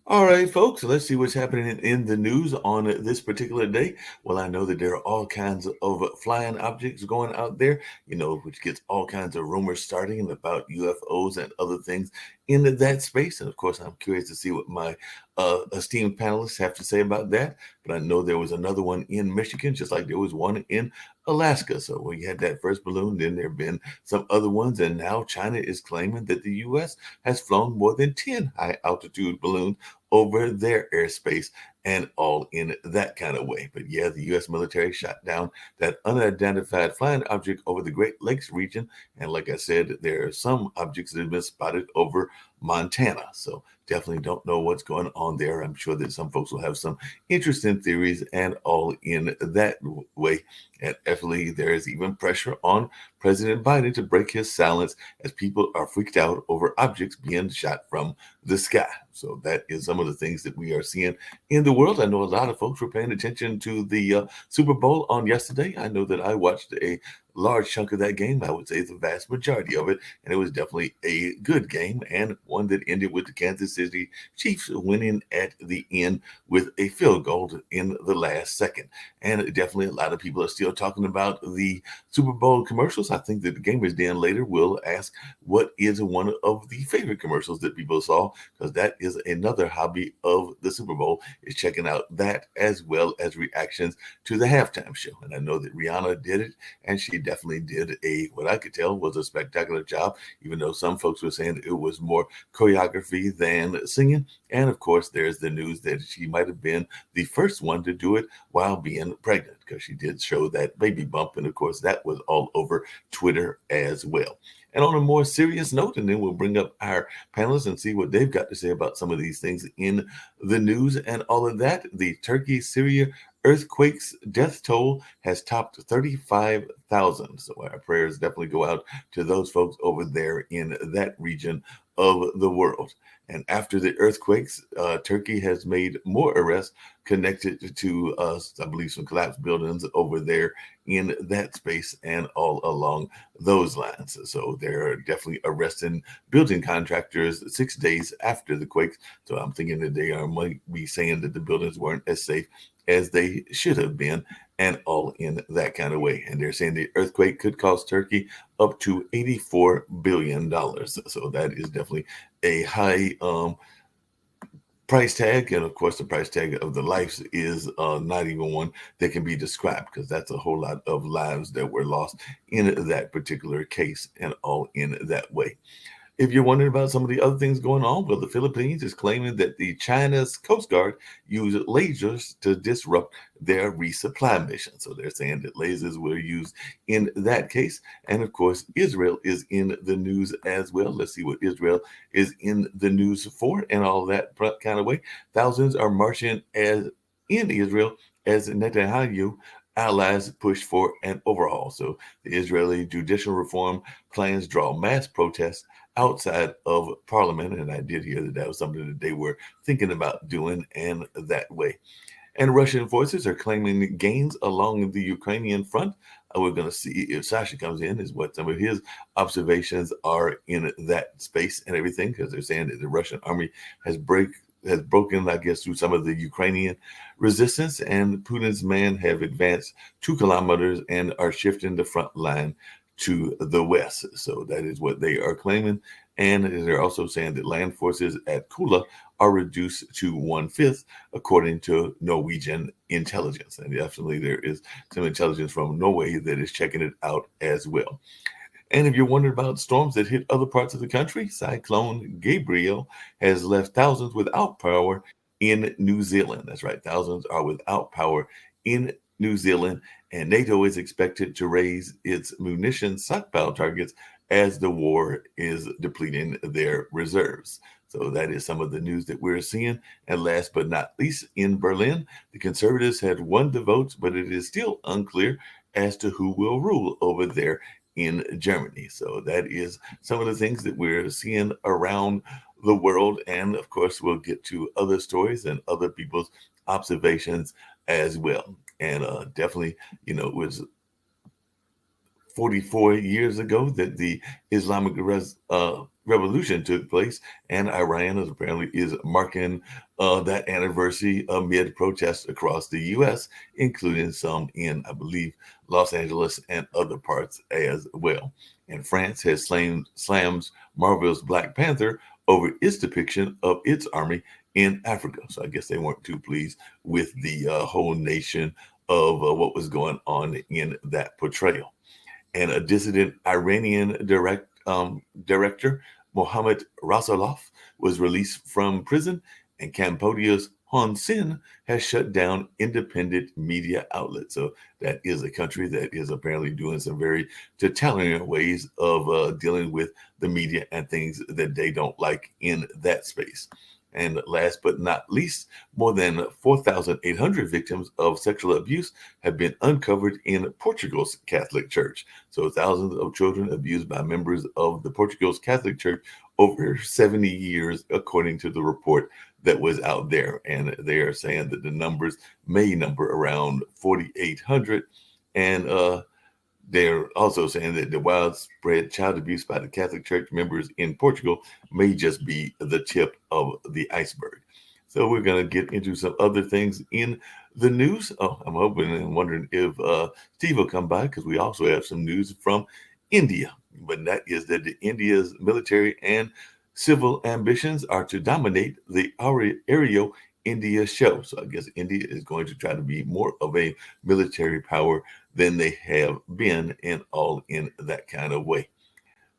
All right, folks, let's see what's happening in the news on this particular day. Well, I know that there are all kinds of flying objects going out there, which gets all kinds of rumors starting about UFOs and other things in that space. And of course, I'm curious to see what my esteemed panelists have to say about that. But I know there was another one in Michigan, just like there was one in Alaska. So we had that first balloon, then there have been some other ones, and now China is claiming that the U.S. has flown more than 10 high altitude balloons over their airspace and all in that kind of way. But yeah, the U.S. military shot down that unidentified flying object over the Great Lakes region. And like I said, there are some objects that have been spotted over Montana. So definitely don't know what's going on there. I'm sure that some folks will have some interesting theories and all in that way. And definitely there is even pressure on President Biden to break his silence as people are freaked out over objects being shot from the sky. So that is some of the things that we are seeing in the world. I know a lot of folks were paying attention to the Super Bowl on yesterday. I know that I watched a large chunk of that game. I would say the vast majority of it, and it was definitely a good game and one that ended with the Kansas City Chiefs winning at the end with a field goal in the last second. And definitely a lot of people are still talking about the Super Bowl commercials. I think that the game is done later. We'll ask what is one of the favorite commercials that people saw, because that is another hobby of the Super Bowl, is checking out that as well as reactions to the halftime show. And I know that Rihanna did it, and she definitely did what I could tell was a spectacular job, even though some folks were saying it was more choreography than singing. And of course, there's the news that she might have been the first one to do it while being pregnant, because she did show that baby bump. And of course, that was all over Twitter as well. And on a more serious note, and then we'll bring up our panelists and see what they've got to say about some of these things in the news and all of that. The Turkey Syria earthquake's death toll has topped 35,000. So our prayers definitely go out to those folks over there in that region of the world. And after the earthquakes, Turkey has made more arrests connected to, I believe, some collapsed buildings over there in that space and all along those lines. So they're definitely arresting building contractors 6 days after the quakes. So I'm thinking that they might be saying that the buildings weren't as safe as they should have been, and all in that kind of way. And they're saying the earthquake could cost Turkey up to $84 billion. So that is definitely a high price tag. And of course, the price tag of the lives is not even one that can be described, because that's a whole lot of lives that were lost in that particular case and all in that way. If you're wondering about some of the other things going on, well, the Philippines is claiming that the China's Coast Guard used lasers to disrupt their resupply mission. So they're saying that lasers were used in that case. And of course, Israel is in the news as well. Let's see what Israel is in the news for and all that kind of way. Thousands are marching as in Israel as Netanyahu allies push for an overhaul. So the Israeli judicial reform plans draw mass protests outside of Parliament. And I did hear that that was something that they were thinking about doing and that way. And Russian forces are claiming gains along the Ukrainian front. We're going to see if Sasha comes in, is what some of his observations are in that space and everything, because they're saying that the Russian army has broken, I guess, through some of the Ukrainian resistance, and Putin's men have advanced 2 kilometers and are shifting the front line to the west. So that is what they are claiming. And they're also saying that land forces at Kula are reduced to 1/5, according to Norwegian intelligence. And definitely there is some intelligence from Norway that is checking it out as well. And if you're wondering about storms that hit other parts of the country, Cyclone Gabriel has left thousands without power in New Zealand. That's right, thousands are without power in New Zealand, and NATO is expected to raise its munitions stockpile targets as the war is depleting their reserves. So that is some of the news that we're seeing. And last but not least, in Berlin, the conservatives had won the votes, but it is still unclear as to who will rule over there in Germany. So that is some of the things that we're seeing around the world. And of course, we'll get to other stories and other people's observations as well. And definitely, it was 44 years ago that the Islamic revolution took place, and Iran is apparently is marking that anniversary amid protests across the U.S., including some in, I believe, Los Angeles and other parts as well. And France has slams Marvel's Black Panther over its depiction of its army in Africa. So I guess they weren't too pleased with the whole nation of what was going on in that portrayal. And a dissident Iranian director, Mohammad Rasulov, was released from prison, and Cambodia's Hun Sen has shut down independent media outlets. So that is a country that is apparently doing some very totalitarian ways of dealing with the media and things that they don't like in that space. And last but not least, more than 4,800 victims of sexual abuse have been uncovered in Portugal's Catholic Church. So thousands of children abused by members of the Portugal's Catholic Church over 70 years, according to the report that was out there. And they are saying that the numbers may number around 4,800. And they're also saying that the widespread child abuse by the Catholic Church members in Portugal may just be the tip of the iceberg. So we're going to get into some other things in the news. Oh, I'm hoping and wondering if Steve will come by, because we also have some news from India. But that is that India's military and civil ambitions are to dominate the Aero India show. So I guess India is going to try to be more of a military power than they have been, and all in that kind of way.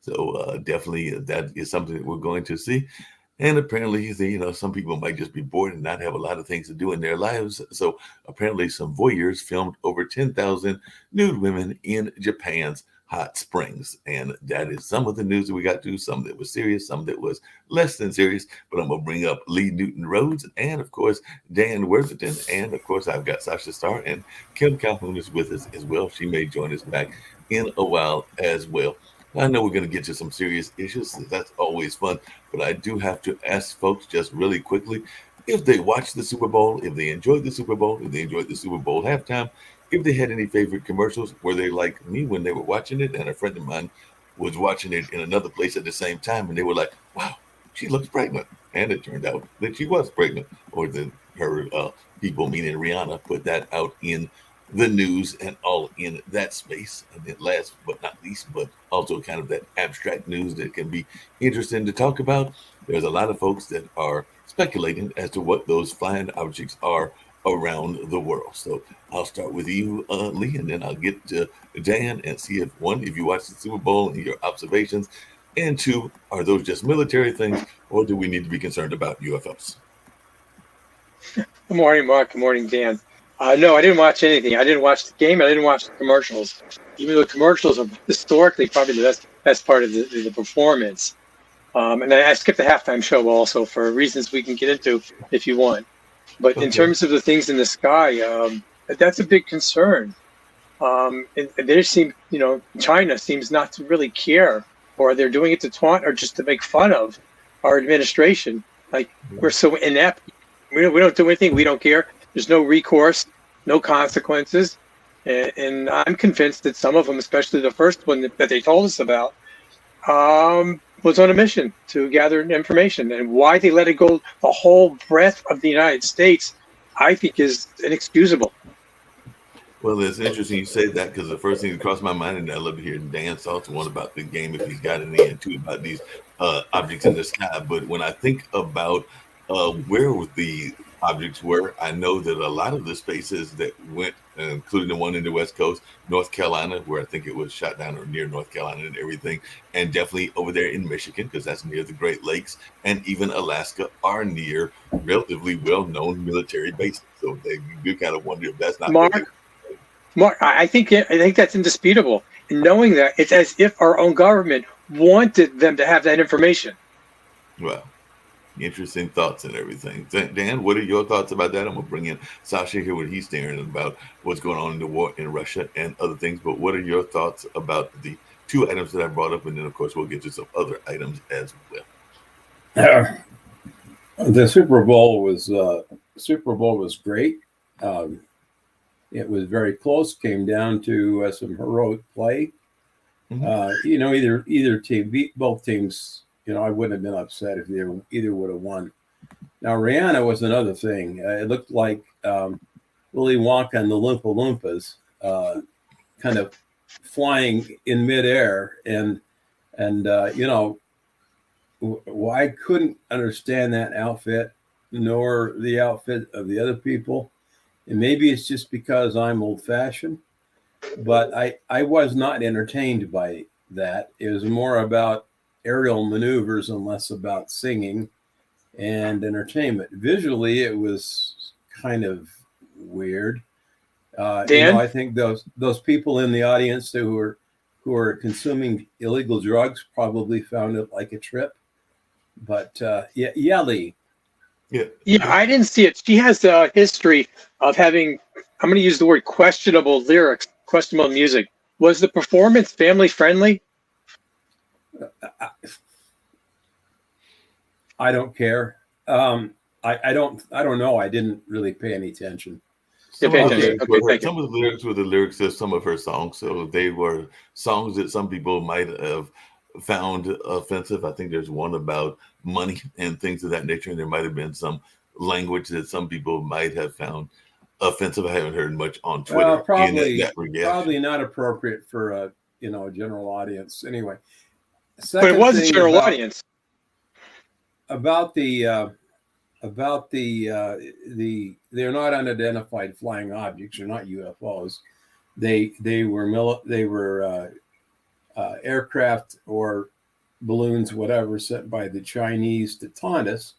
So definitely that is something that we're going to see. And apparently, some people might just be bored and not have a lot of things to do in their lives. So apparently, some voyeurs filmed over 10,000 nude women in Japan's hot springs. And that is some of the news that we got to, some that was serious, some that was less than serious. But I'm going to bring up Lee Newton Rhodes and, of course, Dan Worthington. And, of course, I've got Sasha Starr and Kim Calhoun is with us as well. She may join us back in a while as well. I know we're going to get to some serious issues. So that's always fun. But I do have to ask folks just really quickly if they watched the Super Bowl, if they enjoyed the Super Bowl, if they enjoyed the Super Bowl halftime, if they had any favorite commercials. Were they like me when they were watching it? And a friend of mine was watching it in another place at the same time, and they were like, wow, she looks pregnant. And it turned out that she was pregnant, or that her people, meaning Rihanna, put that out in the news and all in that space. And then last but not least, but also kind of that abstract news that can be interesting to talk about, there's a lot of folks that are speculating as to what those flying objects are around the world. So I'll start with you, Lee, and then I'll get to Dan and see if one, if you watch the Super Bowl and your observations, and two, are those just military things, or do we need to be concerned about UFOs? Good morning, Mark. Good morning, Dan. No, I didn't watch anything. I didn't watch the game. I didn't watch the commercials. Even though the commercials are historically probably the best part of the performance. And I skipped the halftime show also for reasons we can get into if you want. But in Okay. terms of the things in the sky, that's a big concern. And they seem, China seems not to really care, or they're doing it to taunt or just to make fun of our administration. Like, we're so inept. We don't do anything. We don't care. There's no recourse, no consequences. And I'm convinced that some of them, especially the first one that they told us about, was on a mission to gather information. And why they let it go the whole breadth of the United States, I think, is inexcusable. Well, it's interesting you say that, because the first thing that crossed my mind, and I'd love to hear Dan's thoughts, one about the game if he's got any, and two about these objects in the sky. But when I think about where the objects were, I know that a lot of the spaces that went, including the one in the West Coast, North Carolina, where I think it was shot down, or near North Carolina and everything, and definitely over there in Michigan, because that's near the Great Lakes, and even Alaska, are near relatively well-known military bases. So they do kind of wonder if that's not what they. Mark, I think that's indisputable. And knowing that, it's as if our own government wanted them to have that information. Well, interesting thoughts and everything. Dan, what are your thoughts about that? I'm gonna bring in Sasha here when he's staring about what's going on in the war in Russia and other things. But what are your thoughts about the two items that I brought up, and then of course we'll get to some other items as well. The Super Bowl was great. It was very close. Came down to some heroic play. Mhm. Either team beat both teams. I wouldn't have been upset if either would have won. Now, Rihanna was another thing. It looked like Willy Wonka and the Loompa Loompas kind of flying in midair. And I couldn't understand that outfit, nor the outfit of the other people. And maybe it's just because I'm old-fashioned, but I was not entertained by that. It was more about aerial maneuvers and less about singing and entertainment. Visually, it was kind of weird. Dan? I think those people in the audience who are consuming illegal drugs probably found it like a trip. But yeah, Lee. Yeah. Yeah, I didn't see it. She has a history of having, I'm going to use the word questionable lyrics, questionable music. Was the performance family friendly? I don't care. I don't know. I didn't really pay any attention. Some pay of the attention. lyrics Okay, were thank you. some of the lyrics were the lyrics of some of her songs, so they were songs that some people might have found offensive. I think there's one about money and things of that nature, and there might have been some language that some people might have found offensive. I haven't heard much on Twitter in that regard. Probably not appropriate for a general audience. Anyway, But it was a general audience. About the they're not unidentified flying objects. They're not UFOs. They were aircraft or balloons, whatever, sent by the Chinese to taunt us.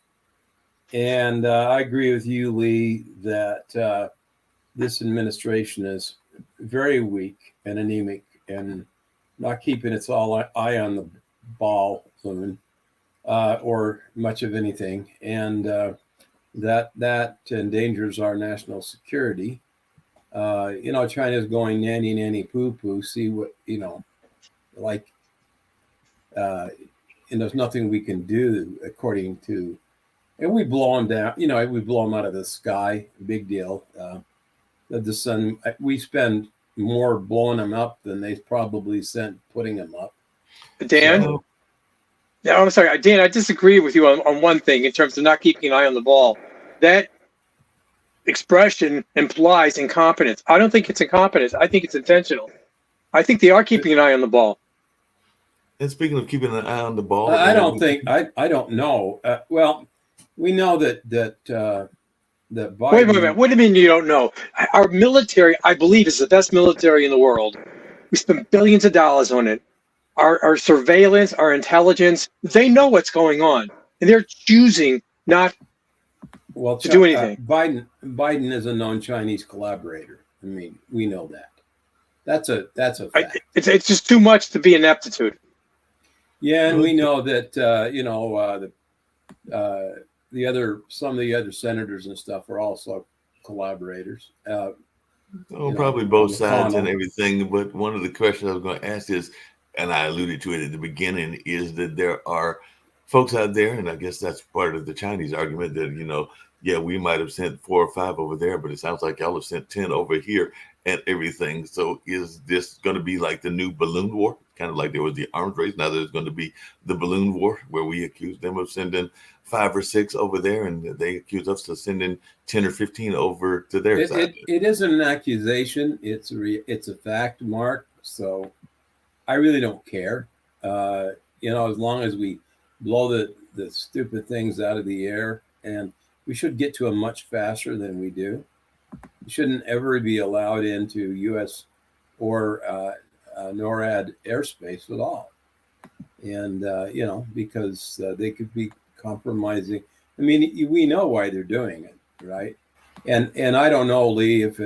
And I agree with you, Lee, that this administration is very weak and anemic and not keeping its eye on the ball balloon or much of anything. And that endangers our national security. China's going nanny poo poo. See what and there's nothing we can do according to. And we blow them down. We blow them out of the sky. Big deal. The sun. We spend more blowing them up than they probably spent putting them up. Dan. So, yeah, I'm sorry, Dan. I disagree with you on one thing in terms of not keeping an eye on the ball. That expression implies incompetence. I don't think it's incompetence. I think it's intentional. I think they are keeping an eye on the ball. And speaking of keeping an eye on the ball, I don't think. I don't know. Well, we know that Biden. Wait a minute. What do you mean you don't know? Our military, I believe, is the best military in the world. We spend billions of dollars on it. Our surveillance, our intelligence, they know what's going on, and they're choosing not to do anything. Biden is a known Chinese collaborator. I mean, we know that. That's a fact. It's just too much to be ineptitude. Yeah, and we know that some of the other senators and stuff are also collaborators. Probably both sides and everything. But one of the questions I was going to ask is, and I alluded to it at the beginning, is that there are folks out there, and I guess that's part of the Chinese argument that, we might have sent 4 or 5 over there, but it sounds like y'all have sent 10 over here and everything. So is this going to be like the new balloon war? Kind of like there was the arms race. Now there's going to be the balloon war where we accuse them of sending 5 or 6 over there, and they accuse us of sending 10 or 15 over to their side. It isn't an accusation. It's a fact, Mark. So I really don't care. As long as we blow the stupid things out of the air, and we should get to them much faster than we do. We shouldn't ever be allowed into U.S. or NORAD airspace at all. And, because they could be compromising. I mean, we know why they're doing it, right? And I don't know, Lee, if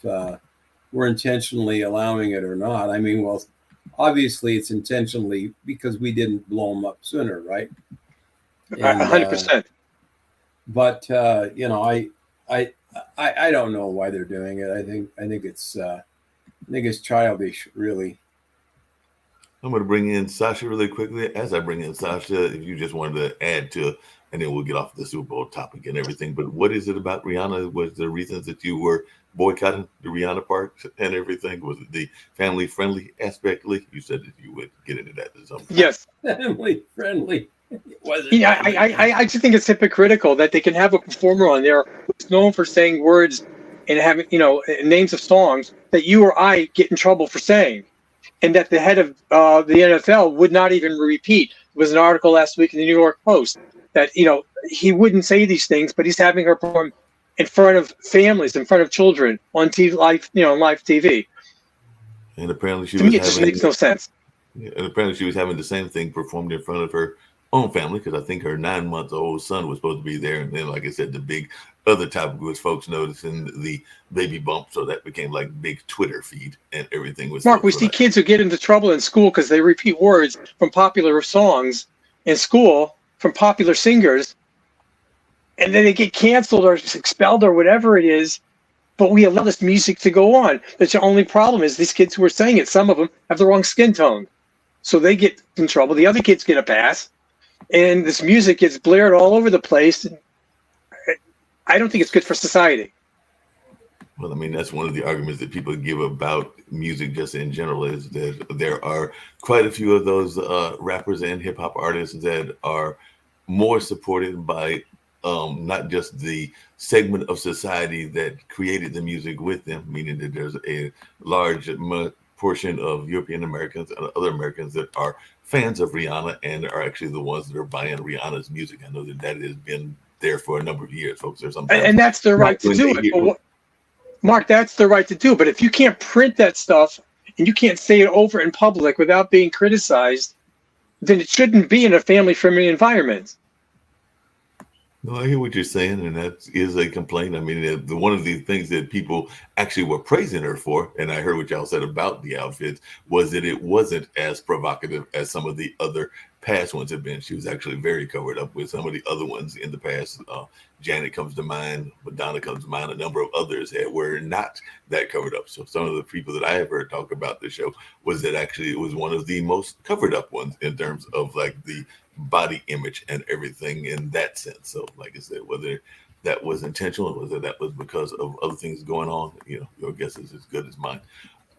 we're intentionally allowing it or not. I mean, well, obviously it's intentionally because we didn't blow them up sooner, right? 100%. But I don't know why they're doing it. I think it's childish, really. I'm going to bring in Sasha really quickly. As I bring in Sasha, if you just wanted to add to, and then we'll get off the Super Bowl topic and everything. But what is it about Rihanna? Was the reasons that you were boycotting the Rihanna part and everything? Was it the family friendly aspect? Lee? You said that you would get into that at some point. Yes. Family friendly. Was it? Yeah, I just think it's hypocritical that they can have a performer on there who's known for saying words and having, names of songs that you or I get in trouble for saying, and that the head of the NFL would not even repeat. There was an article last week in the New York Post that he wouldn't say these things, but he's having her perform in front of families, in front of children on TV, live TV. And apparently she To was me, it just having makes no sense. And apparently, she was having the same thing performed in front of her own family because I think her 9 month old son was supposed to be there. And then, like I said, the big other topic was folks noticing the baby bump. So that became like big Twitter feed and everything was. Mark, we see kids who get into trouble in school because they repeat words from popular songs in school from popular singers, and then they get canceled or expelled or whatever it is. But we allow this music to go on. That's the only problem is these kids who are saying it, some of them have the wrong skin tone. So they get in trouble. The other kids get a pass. And this music gets blared all over the place. I don't think it's good for society. Well, I mean, that's one of the arguments that people give about music just in general is that there are quite a few of those rappers and hip hop artists that are more supported by not just the segment of society that created the music with them, meaning that there's a large portion of European Americans and other Americans that are fans of Rihanna and are actually the ones that are buying Rihanna's music. I know that has been there for a number of years, folks. There's sometimes and that's their right to do it. But Mark, that's their right to do. But if you can't print that stuff and you can't say it over in public without being criticized, then it shouldn't be in a family-friendly environment. No, I hear what you're saying, and that is a complaint. I mean, one of the things that people actually were praising her for, and I heard what y'all said about the outfits, was that it wasn't as provocative as some of the other past ones have been. She was actually very covered up with some of the other ones in the past. Janet comes to mind, Madonna comes to mind, a number of others that were not that covered up. So some of the people that I have heard talk about the show was that actually it was one of the most covered up ones in terms of like the body image and everything in that sense. So like I said, whether that was intentional or whether that was because of other things going on, your guess is as good as mine.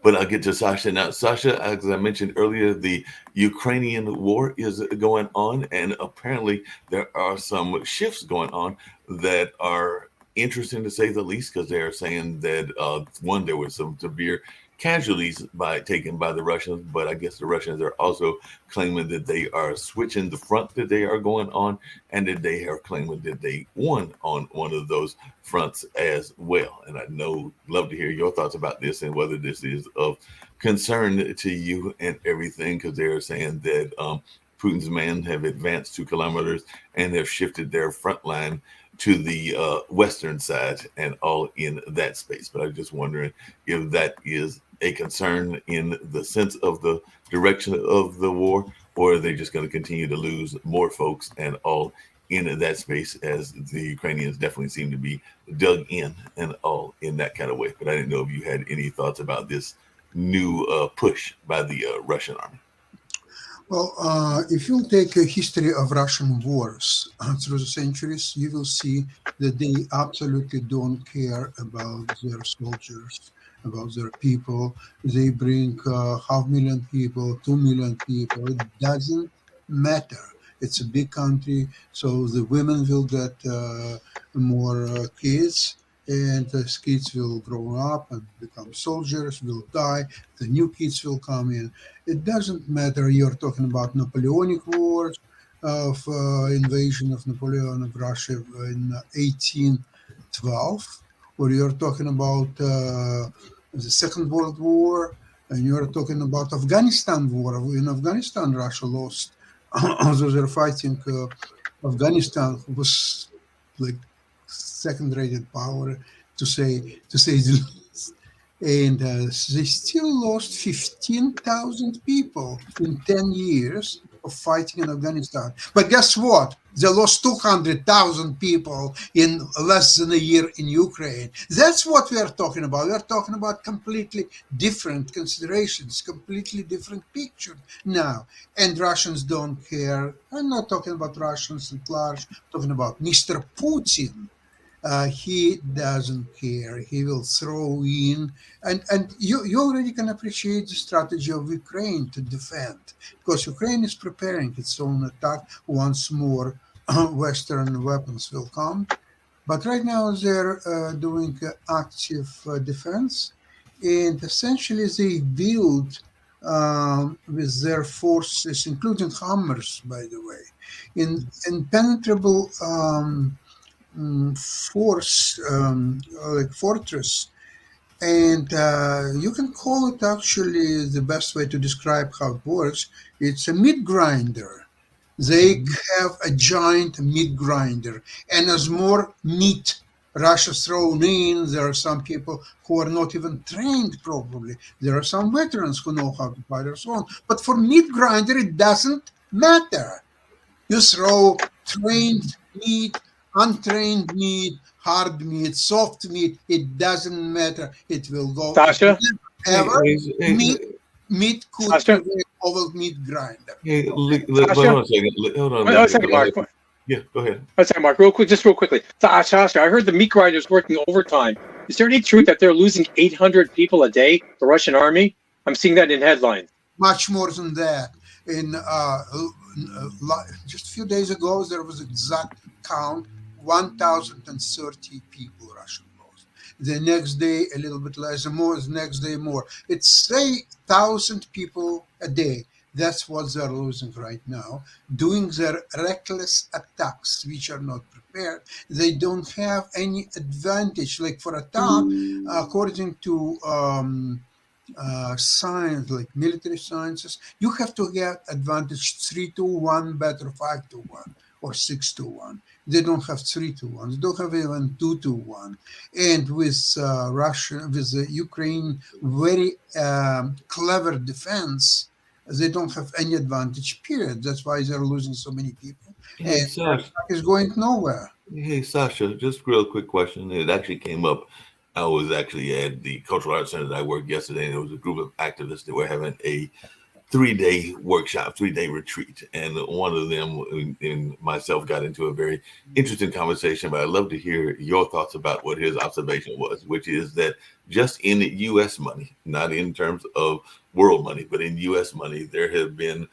But I'll get to Sasha now. Sasha, as I mentioned earlier, the Ukrainian war is going on, and apparently there are some shifts going on that are interesting to say the least, because they are saying that one, there was some severe casualties taken by the Russians, but I guess the Russians are also claiming that they are switching the front that they are going on, and that they are claiming that they won on one of those fronts as well. And I love to hear your thoughts about this and whether this is of concern to you and everything, because they're saying that Putin's men have advanced 2 kilometers and have shifted their front line to the western side and all in that space. But I'm just wondering if that is a concern in the sense of the direction of the war, or are they just going to continue to lose more folks and all in that space, as the Ukrainians definitely seem to be dug in and all in that kind of way. But I didn't know if you had any thoughts about this new push by the Russian army. Well, if you take a history of Russian wars through the centuries, you will see that they absolutely don't care about their soldiers, about their people. They bring 500,000 people, 2 million people. It doesn't matter. It's a big country, so the women will get more kids, and the kids will grow up and become soldiers, will die. The new kids will come in. It doesn't matter. You're talking about Napoleonic Wars, of invasion of Napoleon of Russia in 1812, or you're talking about the Second World War, and you're talking about Afghanistan War. In Afghanistan, Russia lost. Although they're fighting Afghanistan, who was like second-rated power, to say the least, and they still lost 15,000 people in 10 years of fighting in Afghanistan. But guess what? They lost 200,000 people in less than a year in Ukraine. That's what we are talking about. We are talking about completely different considerations, completely different picture now. And Russians don't care. I'm not talking about Russians at large, I'm talking about Mr. Putin. He doesn't care. He will throw in, and you already can appreciate the strategy of Ukraine to defend, because Ukraine is preparing its own attack once more. Western weapons will come, but right now they're doing active defense, and essentially they build with their forces, including Hammers, by the way, in impenetrable force, like fortress. And you can call it, actually, the best way to describe how it works. It's a meat grinder. They Mhm. have a giant meat grinder, and as more meat Russia's thrown in, there are some people who are not even trained properly. There are some veterans who know how to fight and so on. But for meat grinder, it doesn't matter. You throw trained meat, untrained meat, hard meat, soft meat, it doesn't matter. It will go. It Sasha, never ever Hey, meat could Sasha, prevail over meat grinder. hey, Okay. hold Sasha. on a second. Hold on a Oh, minute, sorry, because I Mark. have to. Yeah, go ahead. Oh, sorry, Mark. Real quickly. Sasha, I heard the meat grinders working overtime. Is there any truth that they're losing 800 people a day, the Russian army? I'm seeing that in headlines. Much more than that. In just a few days ago, there was exact count: 1,030 people Russian lost. The next day, a little bit less, more. The next day, more. It's 3,000 people a day. That's what they're losing right now, doing their reckless attacks, which are not prepared. They don't have any advantage. Like for attack, according to science, like military sciences, you have to get advantage 3-1, better 5-1 or 6-1. They don't have 3-1. They don't have even 2-1. And with Russia, with the Ukraine, very clever defense, they don't have any advantage. Period. That's why they're losing so many people, and Hey, their Sasha. attack is going nowhere. Hey, Sasha. Just a real quick question. It actually came up. I was actually at the Cultural Arts Center that I worked yesterday, and there was a group of activists that were having a 3 day workshop, 3 day retreat. And one of them and myself got into a very interesting conversation, but I'd love to hear your thoughts about what his observation was, which is that just in US money, not in terms of world money, but in US money, there have been,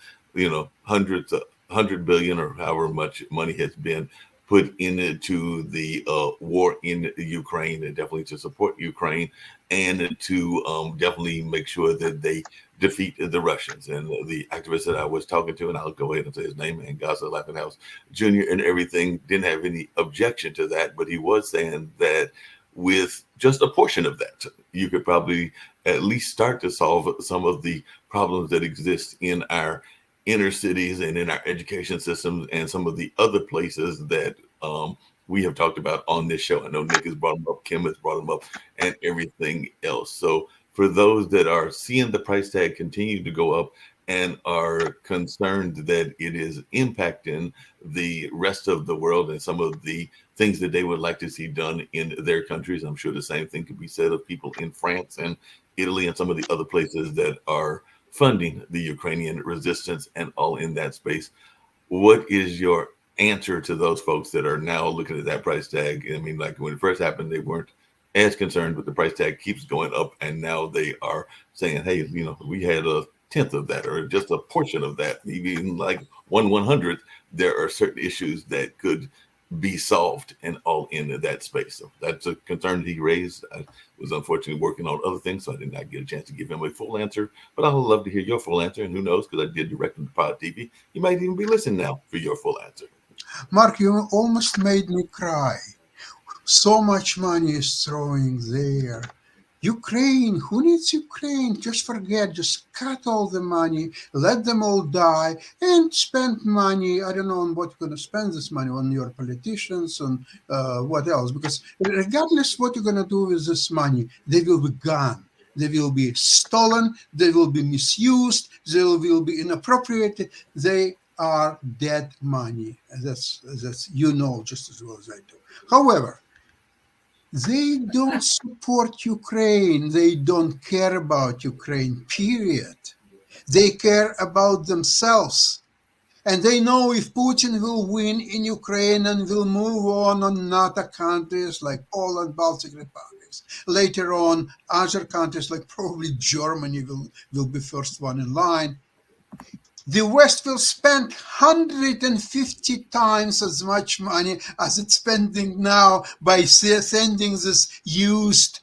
hundreds of 100 billion or however much money has been put into the war in Ukraine, and definitely to support Ukraine and to definitely make sure that they defeat the Russians. And the activist that I was talking to, and I'll go ahead and say his name, and Gaza Laughing House Jr. and everything, didn't have any objection to that, but he was saying that with just a portion of that, you could probably at least start to solve some of the problems that exist in our inner cities and in our education systems and some of the other places that we have talked about on this show. I know Nick has brought them up, Kim has brought them up, and everything else. So for those that are seeing the price tag continue to go up and are concerned that it is impacting the rest of the world and some of the things that they would like to see done in their countries, I'm sure the same thing could be said of people in France and Italy and some of the other places that are funding the Ukrainian resistance and all in that space. What is your answer to those folks that are now looking at that price tag? I mean, like when it first happened, they weren't as concerned, but the price tag keeps going up, and now they are saying, "Hey, we had a tenth of that, or just a portion of that, even like 1/100th." There are certain issues that could be solved and all in that space. So that's a concern he raised. I was unfortunately working on other things, so I did not get a chance to give him a full answer. But I would love to hear your full answer. And who knows, because I did direct him to Pod TV, you might even be listening now for your full answer. Mark, you almost made me cry. So much money is throwing there. Ukraine, who needs Ukraine? Just forget, just cut all the money, let them all die, and spend money. I don't know on what you're going to spend this money on, your politicians, on what else. Because regardless what you're going to do with this money, they will be gone. They will be stolen. They will be misused. They will be inappropriated. They are dead money. That's just as well as I do. However, they don't support Ukraine. They don't care about Ukraine, period. They care about themselves. And they know if Putin will win in Ukraine and will move on NATO countries like Poland, Baltic republics. Later on, other countries like probably Germany will be first one in line. The West will spend 150 times as much money as it's spending now by sending this used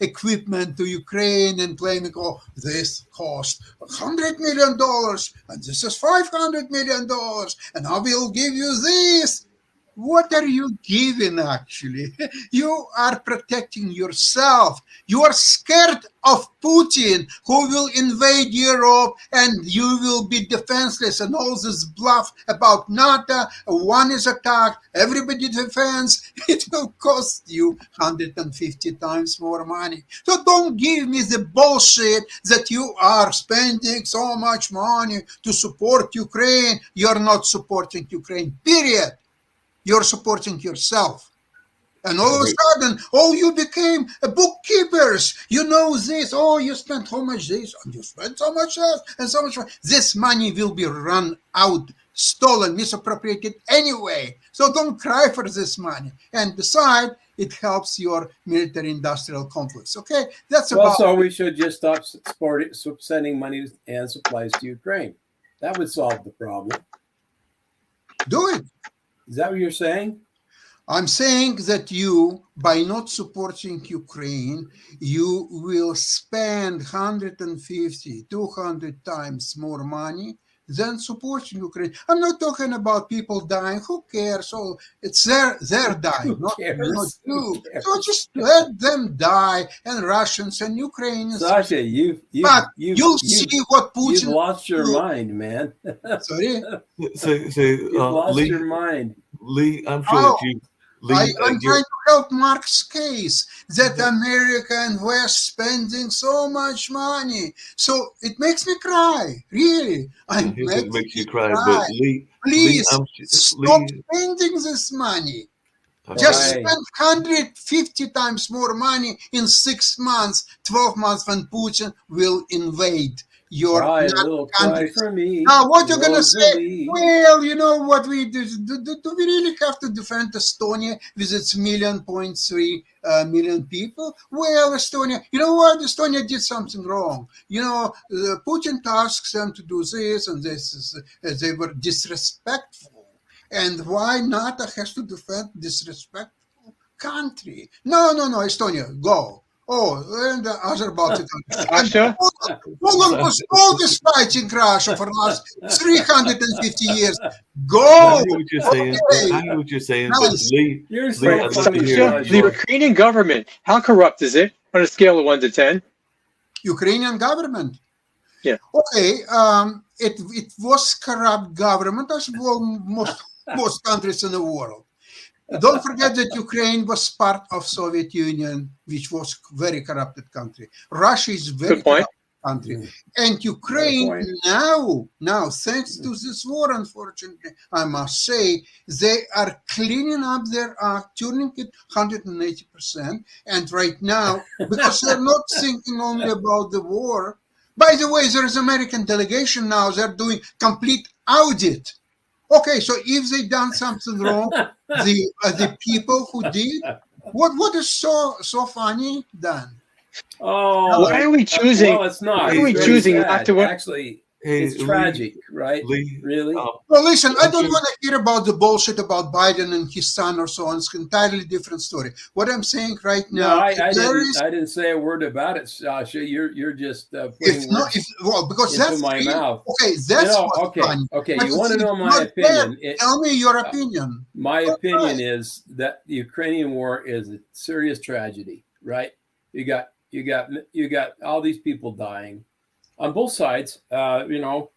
equipment to Ukraine and claiming, oh, this cost $100 million and this is $500 million and I will give you this. What are you giving actually? You are protecting yourself. You are scared of Putin who will invade Europe and you will be defenseless and all this bluff about NATO. One is attacked, everybody defends. It will cost you 150 times more money. So don't give me the bullshit that you are spending so much money to support Ukraine. You're not supporting Ukraine, period. You're supporting yourself. And all of a sudden, oh, you became a bookkeepers. You know this. Oh, you spent how much this, and you spent so much else, and so much. This money will be run out, stolen, misappropriated anyway. So don't cry for this money. And besides, it helps your military-industrial complex. Okay, that's about. So we should just stop sending money and supplies to Ukraine. That would solve the problem. Do it. Is that what you're saying? I'm saying that you, by not supporting Ukraine, you will spend 150, 200 times more money than supporting Ukraine. I'm not talking about people dying. Who cares? So it's their dying, not you. So just let them die, and Russians and Ukrainians. Sasha, you'll see what Putin. You've lost your mind, man. Sorry. You've lost Lee, your mind. Lee, I'm sure that you. Lee, I'm trying to help Mark's case that America and West spending so much money. So it makes me cry, really. It makes you cry. But Lee, please stop spending this money. Just spend 150 times more money in 6 months, 12 months when Putin will invade your country. Now, what you're going to say? Well, you know what we do? Do we really have to defend Estonia with its 1.3 million people? Well, Estonia, you know what? Estonia did something wrong. You know, Putin asks them to do this, and this is they were disrespectful. And why NATO has to defend disrespectful country? No, Estonia, go. Oh, and the other Baltic countries. Russia? Poland was always fighting Russia for the last 350 years. Go! I hear what you're saying. Nice. But Lee, the Ukrainian government, how corrupt is it on a scale of 1 to 10? Ukrainian government? Yeah. Okay, it was corrupt government as well most countries in the world. Don't forget that Ukraine was part of Soviet Union, which was very corrupted country. Russia is very corrupt country. And Ukraine now, thanks to this war, unfortunately, I must say, they are cleaning up their act, turning it 180%. And right now, because they're not thinking only about the war. By the way, there is an American delegation now. They're doing complete audit. Okay, so if they done something wrong, the people who did, what is so funny, Dan? Oh, why are we choosing? Well, it's not. Why are we choosing not to? Actually, it's tragic, right? Lee, really? Well, listen, I don't want to hear about the bullshit about Biden and his son or so on. It's an entirely different story. What I'm saying right now, I didn't say a word about it, Sasha. You're just putting words because into my mouth. Okay, that's funny. Okay. You want to know my opinion? Tell me your opinion. My opinion is that the Ukrainian war is a serious tragedy, right? You got all these people dying on both sides. The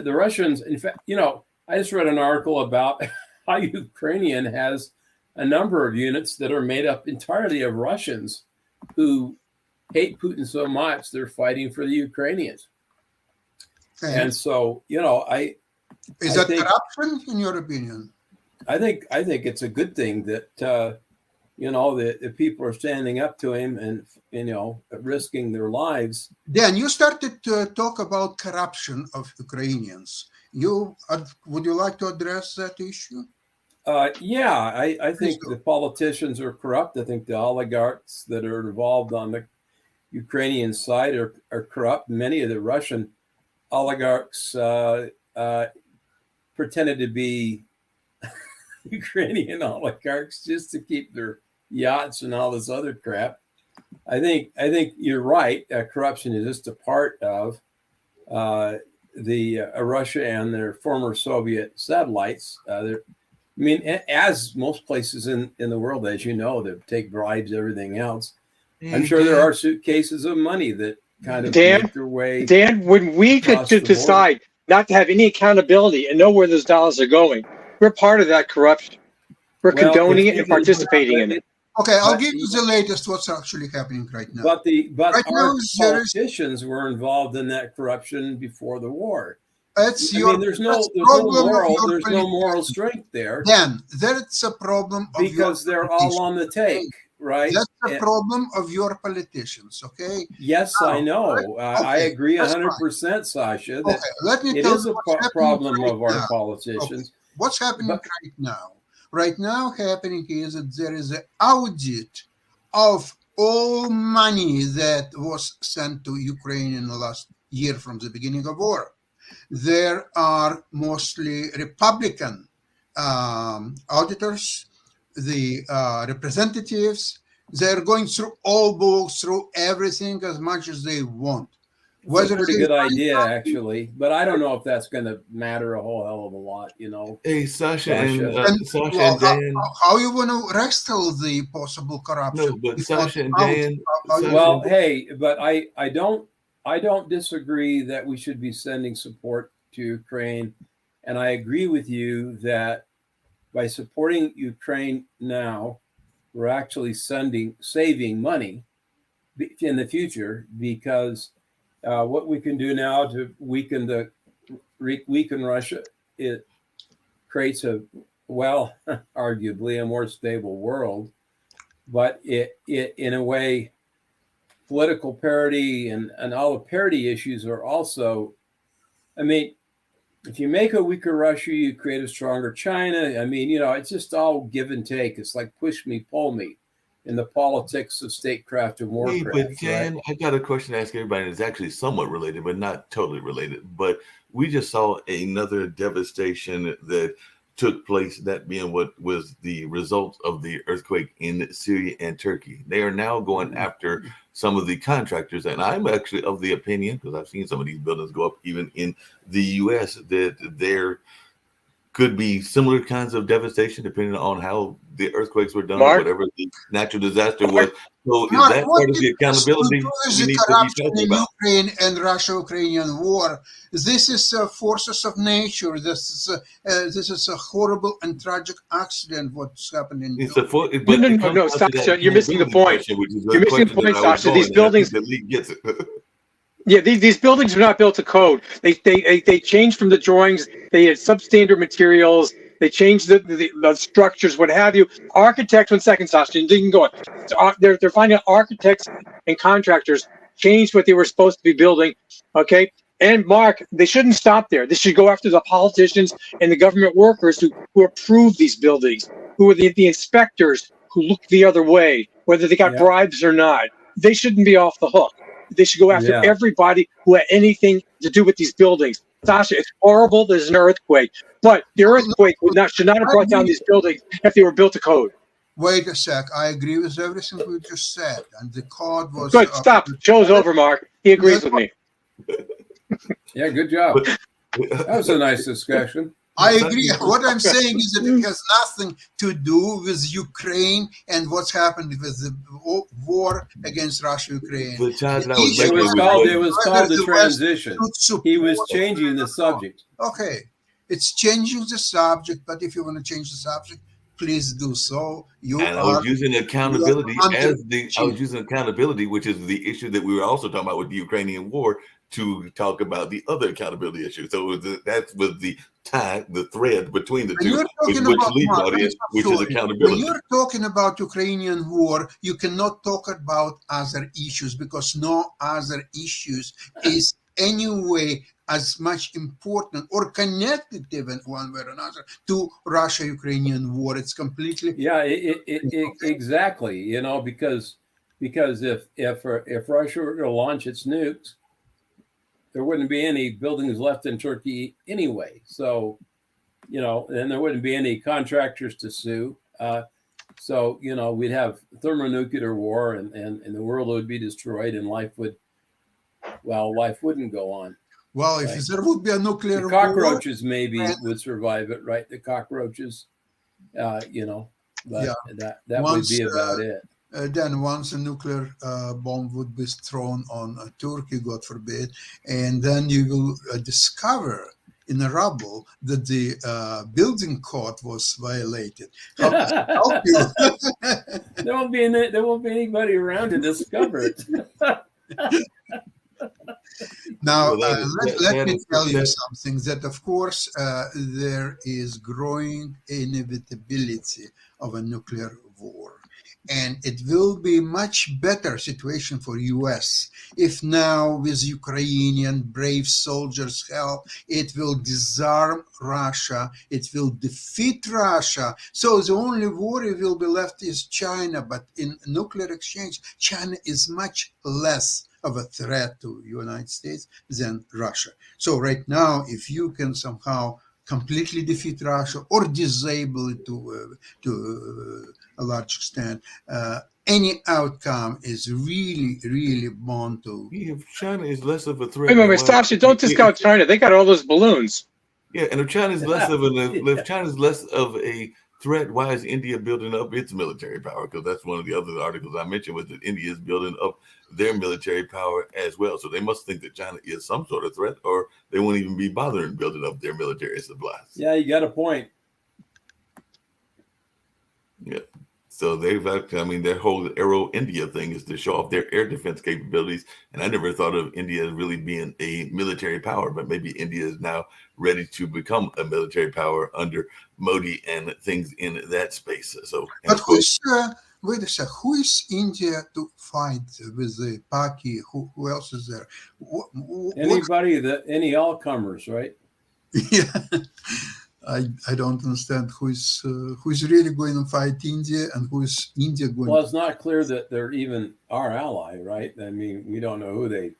Russians, in fact, I just read an article about how Ukrainian has a number of units that are made up entirely of Russians who hate Putin so much they're fighting for the Ukrainians. Okay. And so, Is I that think corruption, in your opinion? I think it's a good thing that the people are standing up to him and risking their lives. Dan, you started to talk about corruption of Ukrainians. Would you like to address that issue? Yeah, I Please think do. the politicians are corrupt. I think the oligarchs that are involved on the Ukrainian side are corrupt. Many of the Russian oligarchs pretended to be Ukrainian oligarchs just to keep their yachts and all this other crap. I think you're right. Corruption is just a part of the Russia and their former Soviet satellites. As most places in the world, as you know, they take bribes, everything else. I'm sure there are suitcases of money that kind of make their way. Dan, when we could across the border. decide not to have any accountability and know where those dollars are going, we're part of that corruption. We're Well, condoning if it you and can- participating in it. Okay, I'll But- give you the latest what's actually happening right now. But Right our now, there is- politicians were involved in that corruption before the war. There's There's no moral strength there Dan, that's a problem of because they're all on the take, right? That's a problem of your politicians, okay? Yes, I know. I Okay, agree that's 100%, Sasha. That Okay, let me it tell is you a what's happening problem right of our now. politicians. What's happening But- right now? Right now, happening is that there is an audit of all money that was sent to Ukraine in the last year from the beginning of war. There are mostly Republican auditors, the representatives. They're going through all books, through everything as much as they want. It's a pretty good idea, actually, but I don't know if that's going to matter a whole hell of a lot, Hey, Sasha Sasha. and Dan. How you want to wrestle the possible corruption? No, but If Sasha not and out, Dan. how you- Sasha- Well, hey, but I don't disagree that we should be sending support to Ukraine, and I agree with you that by supporting Ukraine now, we're actually saving money in the future, because what we can do now to weaken Russia, it creates arguably a more stable world, but it in a way, political parity and all the parity issues are also, if you make a weaker Russia, you create a stronger China. It's just all give and take. It's like push me, pull me in the politics of statecraft and Hey, warcraft. but Dan, Right? I got a question to ask everybody. It's actually somewhat related, but not totally related. But we just saw another devastation that took place, that being what was the result of the earthquake in Syria and Turkey. They are now going after some of the contractors, and I'm actually of the opinion, because I've seen some of these buildings go up even in the U.S., that there could be similar kinds of devastation depending on how the earthquakes were done, or Mark? whatever the natural disaster was. So is Mark, that what part of the it has to accountability do with we the need to be corruption talking in about? Ukraine and Russia-Ukrainian war? This is forces of nature. This is a horrible and tragic accident. What's happening? It's a but it comes No, down to that Sasha, you're missing the accountability point. question, which is You're missing the question that point, I was Sasha. These going, and I think buildings, the league gets it. yeah, these buildings are not built to code. They changed from the drawings. They had substandard materials. They changed the structures, what have you. Architects, 1 second, Sasha, you can go on. They're finding architects and contractors changed what they were supposed to be building. Okay. And Mark, they shouldn't stop there. They should go after the politicians and the government workers who approve these buildings, who are the inspectors who look the other way, whether they got Yeah. bribes or not. They shouldn't be off the hook. They should go after Yeah. everybody who had anything to do with these buildings. Sasha, it's horrible. There's an earthquake, but the earthquake should not have brought down these buildings if they were built to code. Wait a sec. I agree with everything we just said, and the code was Good. Stop. Show's over, Mark. He agrees with me. Yeah, good job. But That was a nice discussion. I agree. What I'm saying is that it has nothing to do with Ukraine and what's happened with the war against Russia-Ukraine. the charge that I It was It making was was called the transition. Should He was support- changing the subject. Okay, it's changing the subject, but if you want to change the subject, please do so. You and I are was using accountability you are I was using accountability, which is the issue that we were also talking about with the Ukrainian war, to talk about the other accountability issues. So that was the thread between the When two, you're talking which about, Lee Mark, brought I'm in, so which is sorry. When accountability. you're talking about Ukrainian war, you cannot talk about other issues because no other issues is anyway as much important or connected even one way or another to Russia-Ukrainian war. It's completely exactly. You know, because if Russia were to launch its nukes, there wouldn't be any buildings left in Turkey anyway. So, you know, and there wouldn't be any contractors to sue. So, you know, we'd have thermonuclear war, and the world would be destroyed, and life wouldn't go on. well. Right. If there would be a nuclear The war, cockroaches maybe would survive it, right? The cockroaches, you know, but yeah, that would be about it. then once a nuclear bomb would be thrown on Turkey, God forbid, and then you will discover in the rubble that the building code was violated. How does it help you? There won't be anybody around to discover it. Now, Well, let me tell you that something that, of course, there is growing inevitability of a nuclear war. And it will be much better situation for US if now with Ukrainian brave soldiers' help, it will disarm Russia, it will defeat Russia. So the only worry will be left is China, but in nuclear exchange, China is much less of a threat to United States than Russia. So right now, if you can somehow completely defeat Russia or disable it to a large extent, any outcome is really, really bound to. if China is less of a threat, Wait, then wait, why? Sasha, don't discount China. They got all those balloons. Yeah, and if China's less of if China's less of a threat, why is India building up its military power? Because that's one of the other articles I mentioned was that India is building up their military power as well. So they must think that China is some sort of threat, or they won't even be bothering building up their military supplies. Yeah, you got a point. Yeah. So they've actually, I mean, their whole Aero India thing is to show off their air defense capabilities. And I never thought of India as really being a military power, but maybe India is now ready to become a military power under Modi and things in that space. So, But wait a sec, who is India to fight with the Paki? Who else is there? Any all comers, right? Yeah. I don't understand who's really going to fight India and who is India going. Well, it's not clear that they're even our ally, right? I mean, we don't know who they.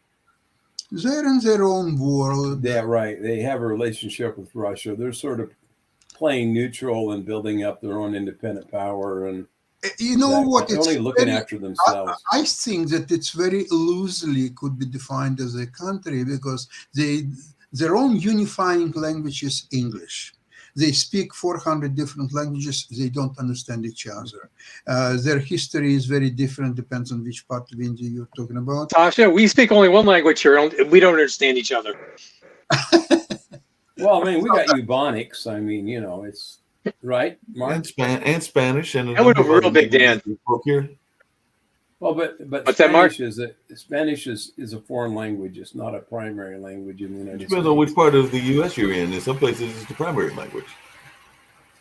They're in their own world. Yeah, right. They have a relationship with Russia. They're sort of playing neutral and building up their own independent power, and you know what? It's only looking after themselves. I think that it's very loosely could be defined as a country because their own unifying language is English. They speak 400 different languages. They don't understand each other. Their history is very different, depends on which part of India you're talking about. Sasha, we speak only one language here. We don't understand each other. Well, I mean, we got Ebonics. I mean, you know, it's right, Mark? And Spanish. And I went over real big, Dan. Well, but What's that, Mark? Spanish is a foreign language. It's not a primary language in the United States. Depends on which part of the U.S. you're in. In some places, it's the primary language.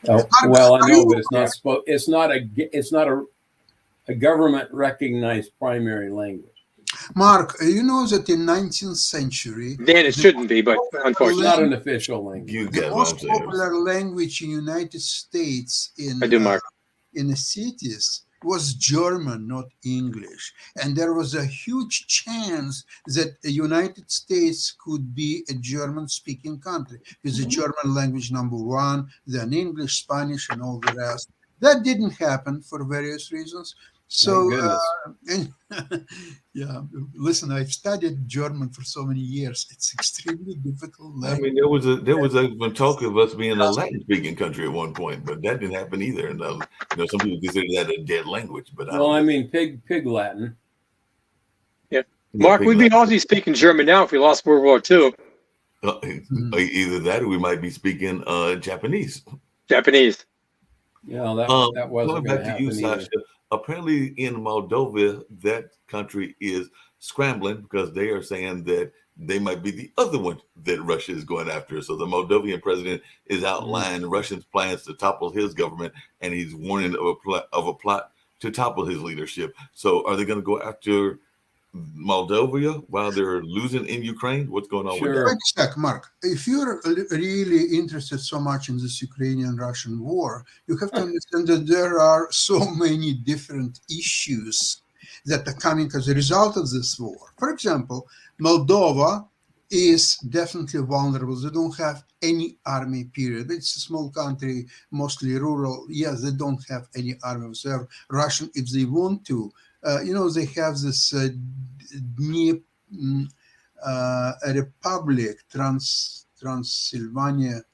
Oh, well, I know, but it's not a government recognized primary language. Mark, you know that in 19th century, Dan, it shouldn't be, but unfortunately, not an official language. The most popular language in United States in the cities was German, not English. And there was a huge chance that the United States could be a German-speaking country with the German language number one, then English, Spanish, and all the rest. That didn't happen for various reasons. So, yeah, listen, I've studied German for so many years. It's extremely difficult language. I mean, there was even talk of us being a Latin-speaking country at one point, but that didn't happen either. And some people consider that a dead language. But I mean, pig Latin. Yeah, Mark, we'd be Aussie speaking German now if we lost World War II. Either that, or we might be speaking Japanese. Japanese. Yeah, that wasn't going to happen either. Apparently in Moldova, that country is scrambling because they are saying that they might be the other one that Russia is going after. So the Moldovan president is outlining Russia's plans to topple his government, and he's warning of a plot to topple his leadership. So are they going to go after Moldova while they're losing in Ukraine? What's going on with that? Sure. Wait a sec, Mark. If you're really interested so much in this Ukrainian-Russian war, you have to understand that there are so many different issues that are coming as a result of this war. For example, Moldova is definitely vulnerable. They don't have any army, period. It's a small country, mostly rural. Yes, they don't have any army whatsoever. Russian, if they want to, they have this a republic, Transylvania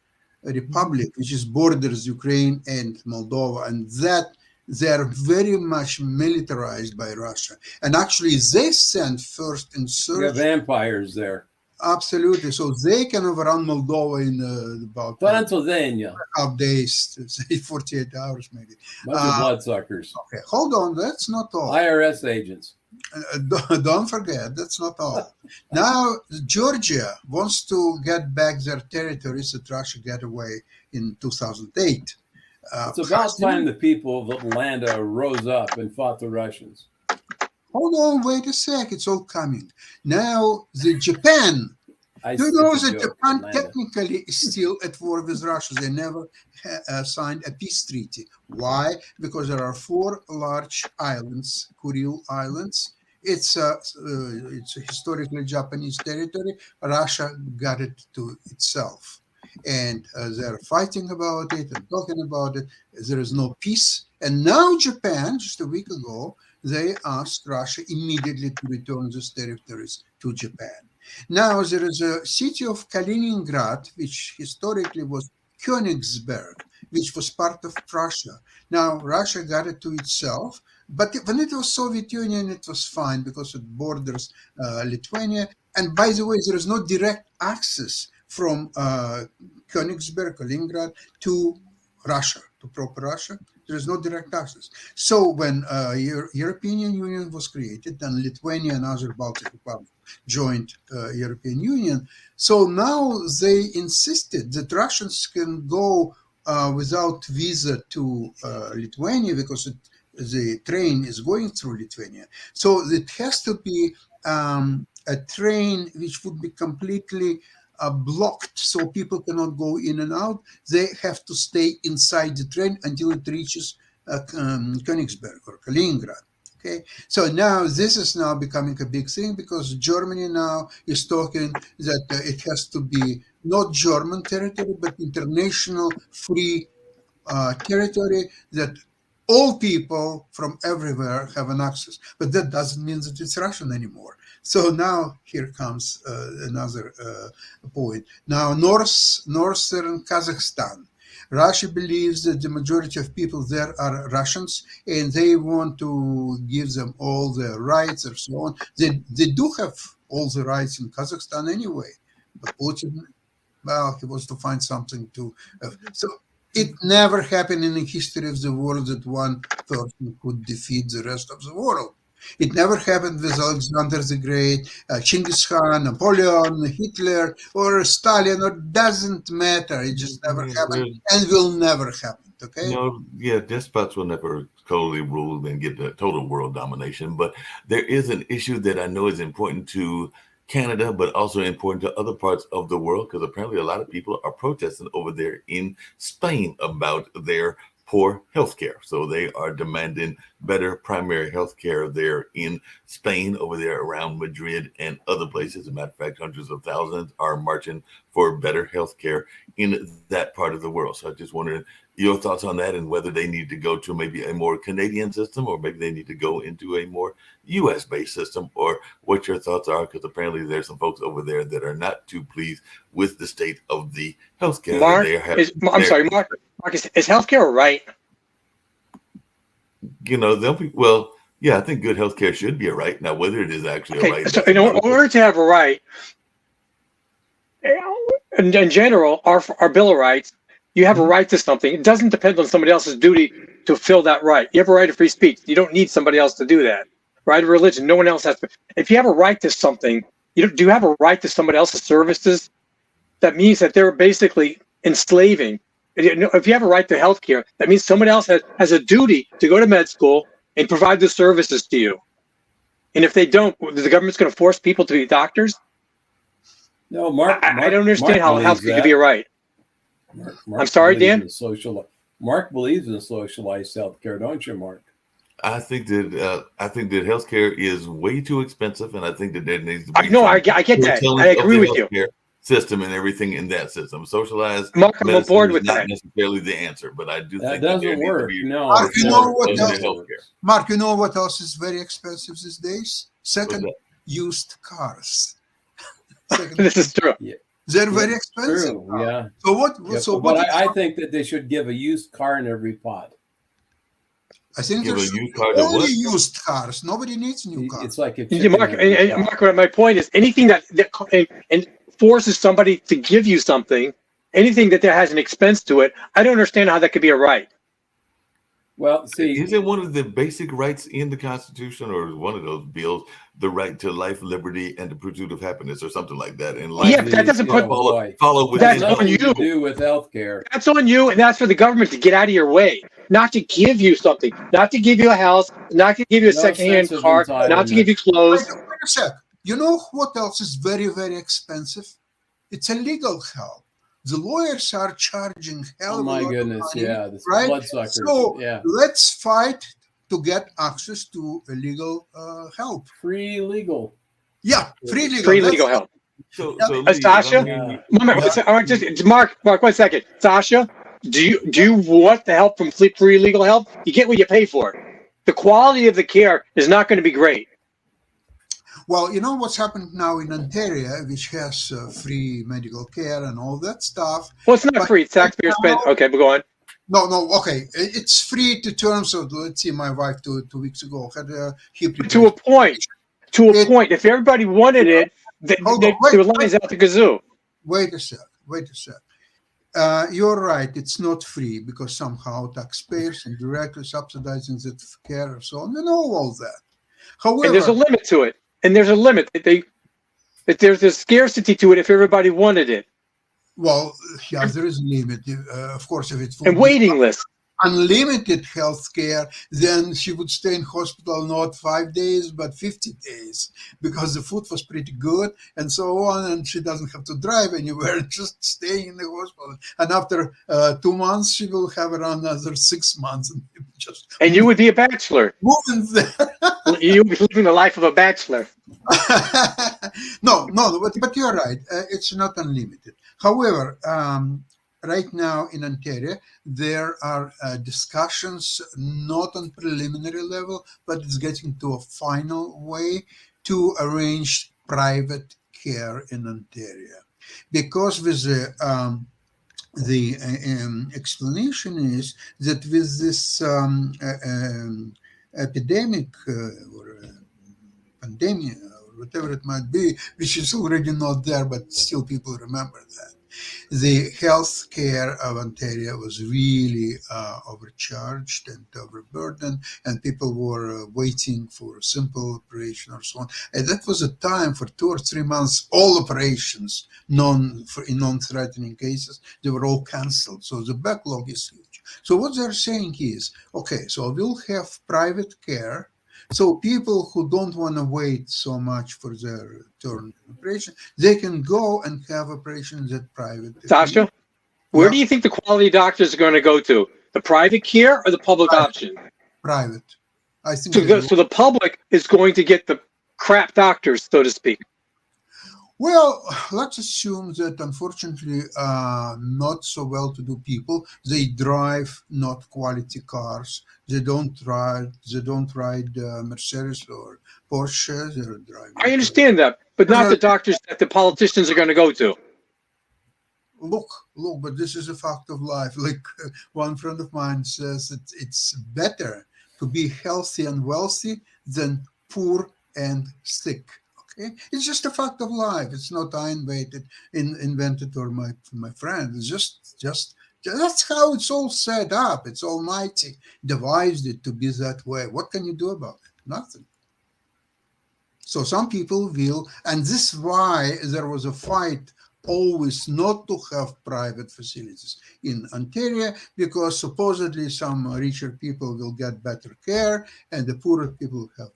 Republic, which is borders Ukraine and Moldova, and that they are very much militarized by Russia. And actually, they sent first We got insurgents. vampires there. Absolutely. So they can overrun Moldova in about Pennsylvania. half days, say 48 hours maybe. Bunch of bloodsuckers. Okay, hold on. That's not all. IRS agents. Don't forget, that's not all. Now, Georgia wants to get back their territories that Russia got away in 2008. It's about time the people of Atlanta rose up and fought the Russians. Hold on, wait a sec. It's all coming. Now, the Japan. Do you know that Japan technically is still at war with Russia? They never signed a peace treaty. Why? Because there are 4 large islands, Kuril Islands. It's historically Japanese territory. Russia got it to itself. And they're fighting about it and talking about it. There is no peace. And now Japan, just a week ago, they asked Russia immediately to return these territories to Japan. Now, there is a city of Kaliningrad, which historically was Königsberg, which was part of Prussia. Now, Russia got it to itself, but when it was Soviet Union, it was fine because it borders Lithuania. And by the way, there is no direct access from Königsberg, Kaliningrad, to Russia, to proper Russia. There is no direct access. So when European Union was created, then Lithuania and other Baltic republics joined European Union. So now they insisted that Russians can go without visa to Lithuania because the train is going through Lithuania. So it has to be a train which would be completely blocked, so people cannot go in and out. They have to stay inside the train until it reaches Königsberg or Kaliningrad. Okay, so now this is now becoming a big thing because Germany now is talking that it has to be not German territory but international free territory that all people from everywhere have an access. But that doesn't mean that it's Russian anymore. So now here comes another point. Now, northern Kazakhstan. Russia believes that the majority of people there are Russians, and they want to give them all the rights and so on. They do have all the rights in Kazakhstan anyway, but Putin, well, he wants to find something to. So it never happened in the history of the world that one person could defeat the rest of the world. It never happened with Alexander the Great, Genghis Khan, Napoleon, Hitler, or Stalin. It doesn't matter. It just never happened and will never happen. Okay? Despots will never totally rule and get the total world domination. But there is an issue that I know is important to Canada, but also important to other parts of the world, because apparently a lot of people are protesting over there in Spain about their poor healthcare. So they are demanding better primary healthcare there in Spain, over there around Madrid and other places. As a matter of fact, hundreds of thousands are marching for better healthcare in that part of the world. So I just wondered your thoughts on that and whether they need to go to maybe a more Canadian system or maybe they need to go into a more US based system, or what your thoughts are, because apparently there's some folks over there that are not too pleased with the state of the healthcare. Mark, Mark, is healthcare a right? I think good healthcare should be a right. Now, whether it is actually a right. So, in order to have a right, in general, our Bill of Rights, you have a right to something. It doesn't depend on somebody else's duty to fill that right. You have a right to free speech. You don't need somebody else to do that. Right of religion, no one else has to. If you have a right to something, do you have a right to somebody else's services? That means that they're basically enslaving. If you have a right to health care, that means someone else has a duty to go to med school and provide the services to you. And if they don't, the government's going to force people to be doctors? No, Mark. I don't understand how believes healthcare could be a right. Mark I'm sorry, believes Dan? in Mark believes in socialized healthcare, don't you, Mark? I think that healthcare is way too expensive, and I think that there needs to be I get that. I agree with you. Healthcare system and everything in that system. Socialized Mark, I'm on medicine board is with not that. necessarily the answer, but I do That think that doesn't there needs to work. be No, Mark, you know what in else? healthcare. Mark, you know what else is very expensive these days? What's Second, that? used cars. Second, This is true. they're very expensive. True. now. Yeah. So what? Yeah, So but what? I think that they should give a used car in every pod. I think Give a there's used car to only what? used cars. Nobody needs new cars. It's like a Yeah, chicken Mark, in every and pod. Mark, my point is anything that and forces somebody to give you something, anything that has an expense to it, I don't understand how that could be a right. Well, see, Isn't one of the basic rights in the Constitution or one of those bills the right to life, liberty, and the pursuit of happiness, or something like that? And life, Yeah, but that doesn't put follow within. That's nothing on you. to do with healthcare. That's on you, and that's for the government to get out of your way, not to give you something, not to give you a house, not to give you a No secondhand sense of car, not to give you clothes. Wait a sec. You know what else is very, very expensive? It's a legal help. The lawyers are charging hell Oh of a my lot goodness, of money, yeah, the right? bloodsuckers. So Yeah, let's fight to get access to legal help. free legal. Yeah, free legal. Free That's- legal help. So, Yeah. Lee, Sasha? I mean, Mark, 1 second. Sasha, do you want the help from free legal help? You get what you pay for. The quality of the care is not going to be great. Well, you know what's happened now in Ontario, which has free medical care and all that stuff. Well, it's not But free. It's taxpayer spent. Okay, but go on. No, okay. It's free to terms of, let's see, my wife 2 weeks ago had a hip To a replacement. point. If everybody wanted it, they would lines out the kazoo. Wait a sec. You're right. It's not free because somehow taxpayers and directly subsidizing the care and so on. You know all that. However, And there's a limit to it. And there's a limit. There's a scarcity to it if everybody wanted it. well, yeah, there is a limit. Of course, if it's And waiting lists. unlimited health care, then she would stay in hospital not 5 days, but 50 days because the food was pretty good and so on. And she doesn't have to drive anywhere, just staying in the hospital. And after 2 months, she will have around another 6 months. And you would be a bachelor. Moving there. You would be living the life of a bachelor. No, but you're right. It's not unlimited. However, right now in Ontario, there are discussions not on preliminary level, but it's getting to a final way to arrange private care in Ontario. Because with the explanation is that with this epidemic or pandemic, or whatever it might be, which is already not there, but still people remember that. The health care of Ontario was really overcharged and overburdened, and people were waiting for a simple operation or so on. And that was a time for 2 or 3 months, all operations, in non-threatening cases, they were all canceled. So the backlog is huge. So what they're saying is, okay, so we'll have private care. So people who don't want to wait so much for their turn in operation, they can go and have operations at private. Sasha, where do you think the quality doctors are going to go to? The private care or the public option? Private. I think so the public is going to get the crap doctors, so to speak. Well, let's assume that unfortunately, not so well-to-do people, they drive not quality cars. They don't ride Mercedes or Porsche. They're driving. I understand that, but not the doctors that the politicians are going to go to. Look, but this is a fact of life. Like one friend of mine says that it's better to be healthy and wealthy than poor and sick. Okay? It's just a fact of life. It's not I invented or my friend. It's just that's how it's all set up. It's Almighty devised it to be that way. What can you do about it? Nothing. So some people will, and this is why there was a fight always not to have private facilities in Ontario, because supposedly some richer people will get better care and the poorer people have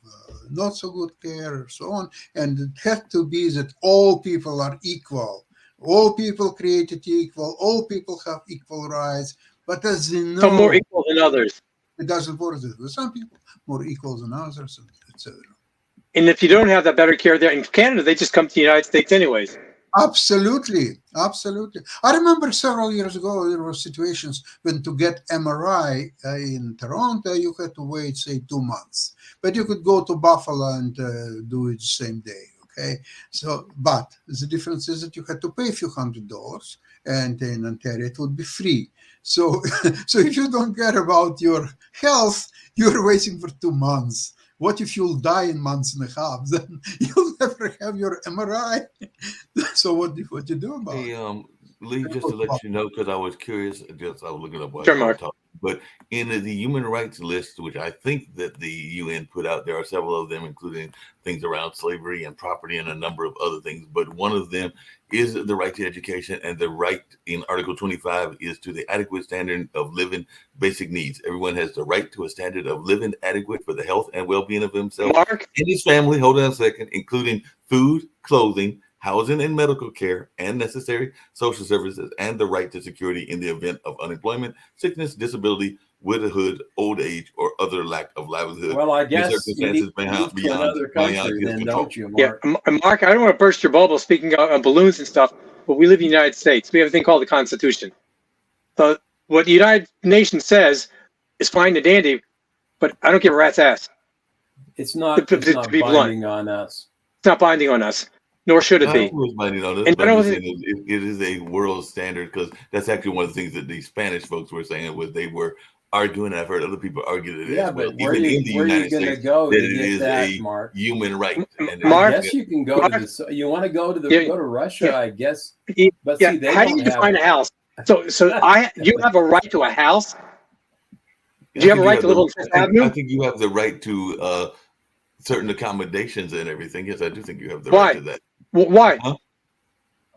not so good care and so on. And it had to be that all people are equal. All people created equal, all people have equal rights. But as we Some more know, equal than others. it doesn't work this way. Some people more equal than others, etc. And if you don't have that better care there in Canada, they just come to the United States anyways. Absolutely, absolutely. I remember several years ago there were situations when to get MRI in Toronto you had to wait, say, 2 months, but you could go to Buffalo and do it the same day. Okay, so but the difference is that you had to pay a few $100s, and in Ontario it would be free. So, so if you don't care about your health, you're waiting for 2 months. What if you'll die in months and a half? Then you'll never have your MRI. So what you do about Hey, it? Lee, just to let you know, because I was curious, just I was looking up while Sure, you were Mark. talking. But in the human rights list, which I think that the UN put out, there are several of them, including things around slavery and property and a number of other things. But one of them is the right to education, and the right in Article 25 is to the adequate standard of living basic needs. Everyone has the right to a standard of living adequate for the health and well-being of himself Mark, and his family. Hold on a second, including food, clothing, housing and medical care, and necessary social services, and the right to security in the event of unemployment, sickness, disability, widowhood, old age, or other lack of livelihood. Well, I in guess you need circumstances to move to beyond another beyond country, his then, control. don't you, yeah, Mark? Mark, I don't want to burst your bubble speaking of balloons and stuff, but we live in the United States. We have a thing called the Constitution. So what the United Nations says is fine and dandy, but I don't give a rat's ass. It's not. It's To not be blunt, binding on us. it's not binding on us, nor should it I be. was minding on this, And I but I'm don't just think saying it is a world standard, because that's actually one of the things that the Spanish folks were saying was they were arguing. And I've heard other people argue it Yeah, as well, but where even in you the where you United going to States, go that to it get is that, a Mark? human right. And I Mark, guess you can go Mark, to the. You want to go to the yeah, go to Russia, yeah, I guess. yeah. But Yeah. see, they How do don't you have. define a house? So you have a right to a house. Do I you have a think you right have to live the. on Fifth Avenue? I think you have the right to certain accommodations and everything. Yes, I do think you have the right Why? to that. Why? Huh?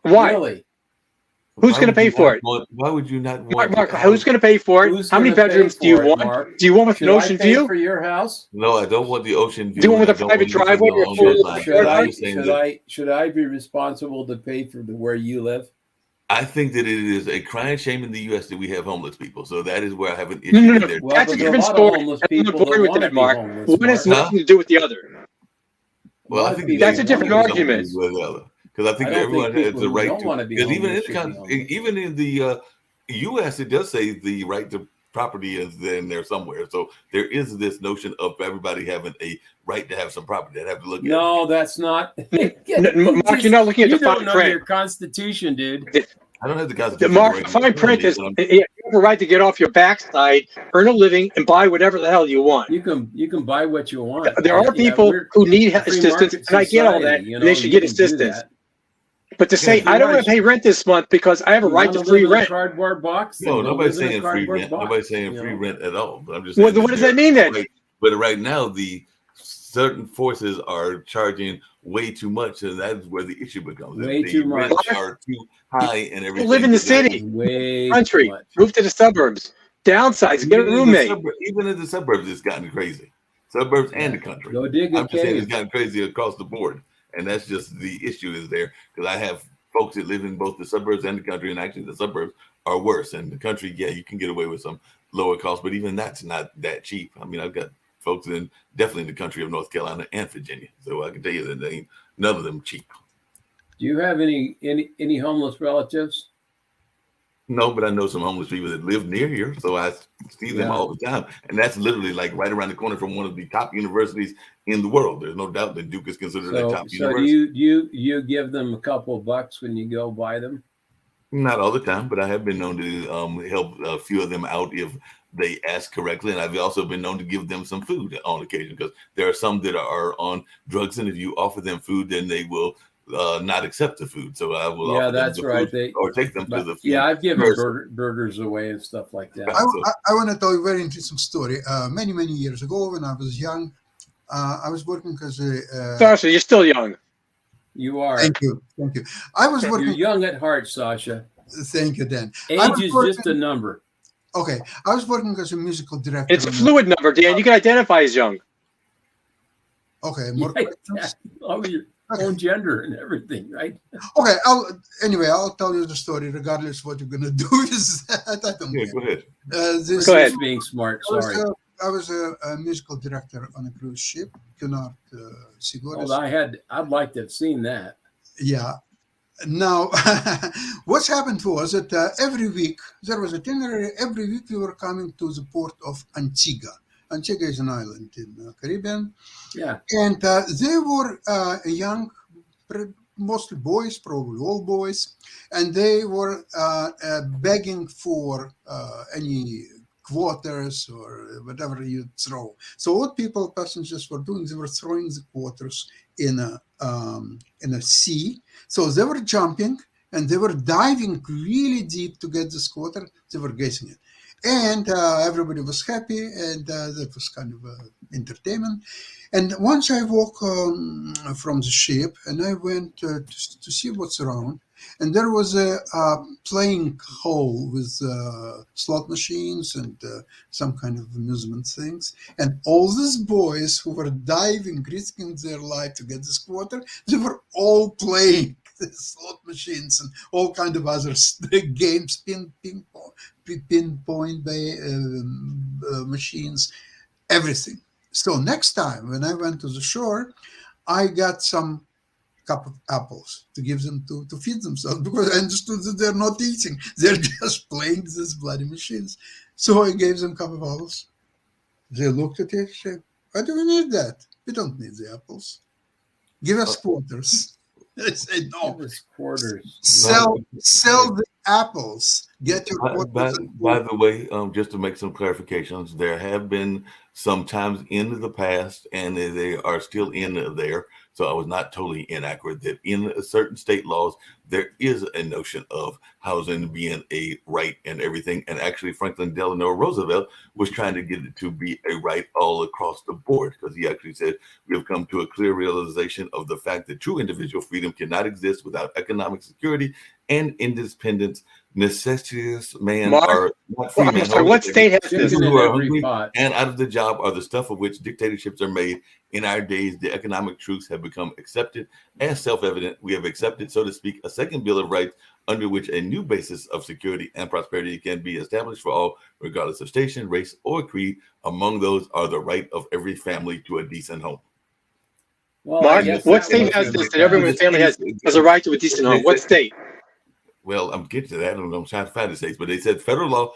Why? Really? Who's going to pay for it? Why would you not Mark, want Mark, to who's house? going to pay for it? Who's How going many to pay bedrooms do you for it, want? Mark? Do you want with an Should I ocean pay view? for your house? No, I don't want the ocean Do you view, want and with I a don't private want anything driveway or a along pool? those lines. Should But I'm I just saying should that I should I be responsible to pay for where you live? I think that it is a crying shame in the U.S. that we have homeless people. So that is where I have an No, issue no, with no. their. Well, That's a but there are a different lot of story. homeless I'm people not that bored with want to that, be Mark. homeless, One has Mark. Huh? nothing to do with the other. A Well, lot I of think people they That's a who want different to be something argument. homeless. with the other, because I I think don't think everyone has people the who right don't to. want to be Because homeless should be homeless. even in the U.S., it does say the right to property is in there somewhere. So there is this notion of everybody having a right to have some property. I'd have to look at it. No, that's not. Mark, you're not looking at You the don't fine know print. your Constitution, dude. I don't have the Constitution Mark, right the in fine front of print me, is but I'm you have a right to get off your backside, earn a living, and buy whatever the hell you want. You can buy what you want. There are people we're who need a free assistance, market and I get all that, society. You and they know, should you get can do assistance. that. But to yeah. say, If you I don't want want to pay rent this month because I have a you right want to to free live in a rent. cardboard box, then No, go nobody's live in a saying free cardboard rent. box. Nobody's saying you free know. rent at all. But I'm just Well, saying what does that mean then? But right now, the certain forces are charging way too much, and that's where the issue becomes. Way The too much. rents are too high and everything. Live in the So that city, is- Way country, too much. move to the suburbs, downsize, get a roommate. Even in the suburbs, it's gotten crazy. Suburbs and the country. Go dig a I'm just saying it's cave. gotten crazy across the board, and that's just the issue is there, because I have folks that live in both the suburbs and the country, and actually the suburbs are worse. And the country, yeah, you can get away with some lower costs, but even that's not that cheap. I mean, I've got folks definitely in the country of North Carolina and Virginia, so I can tell you that they ain't none of them cheap. Do you have any homeless relatives? No, but I know some homeless people that live near here, so I see them Yeah. all the time. And that's literally like right around the corner from one of the top universities in the world. There's no doubt that Duke is considered a top So university. do you give them a couple of bucks when you go buy them? Not all the time, but I have been known to help a few of them out if they ask correctly. And I've also been known to give them some food on occasion, because there are some that are on drugs, and if you offer them food, then they will not accept the food. So I will Yeah, offer them that's the right. food or take them to the food. Yeah, I've given first. burgers away and stuff like that. Right. I want to tell you a very interesting story. Many years ago, when I was young, I was working as a. Sasha, you're still young. You are. Thank you. I was You're working. young at heart, Sasha. Thank you, Dan. Age is just a number. Okay, I was working as a musical director. It's a fluid number, Dan. You can identify as young. Okay, more questions? Oh, your own gender and everything, right? Okay, I'll tell you the story regardless what you're gonna do with that. I don't Yeah, care. go ahead. Go ahead. Just being smart. I was, Sorry. I was a musical director on a cruise ship, Cunard Sigores. Well, I'd like to have seen that. Yeah. Now, what's happened was that every week there was a itinerary. Every week we were coming to the port of Antigua. Antigua is an island in the Caribbean. Yeah. And they were young, mostly boys, probably all boys, and they were begging for any quarters or whatever you throw. So what passengers were doing, they were throwing the quarters in a sea. So they were jumping and they were diving really deep to get this quarter. They were guessing it. And everybody was happy, and that was kind of entertainment. And once I woke from the ship, and I went to see what's around, and there was a playing hall with slot machines and some kind of amusement things. And all these boys who were diving, risking their life to get this quarter, they were all playing the slot machines and all kind of other games, pinpoint machines, everything. So next time when I went to the shore, I got some cup of apples to give them to feed themselves, because I understood that they're not eating, they're just playing these bloody machines. So I gave them a cup of apples. They looked at it and said, why do we need that? We don't need the apples. Give us quarters. I said, no. Give us quarters. Sell the apples. Get your quarters. By the way, just to make some clarifications, there have been some times in the past, and they are still in there. So I was not totally inaccurate that in certain state laws, there is a notion of housing being a right and everything. And actually, Franklin Delano Roosevelt was trying to get it to be a right all across the board, because he actually said, we have come to a clear realization of the fact that true individual freedom cannot exist without economic security and independence. Necessitous man Mark, are not free men. sorry, what state has this? People who are hungry pot. and out of the job are the stuff of which dictatorships are made. In our days, the economic truths have become accepted as self-evident. We have accepted, so to speak, a second Bill of Rights under which a new basis of security and prosperity can be established for all, regardless of station, race, or creed. Among those are the right of every family to a decent home. Well, Mark, what state has this, that every family has a right to a decent home? What state? Well, I'm getting to that. I'm trying to find the states, but they said federal law.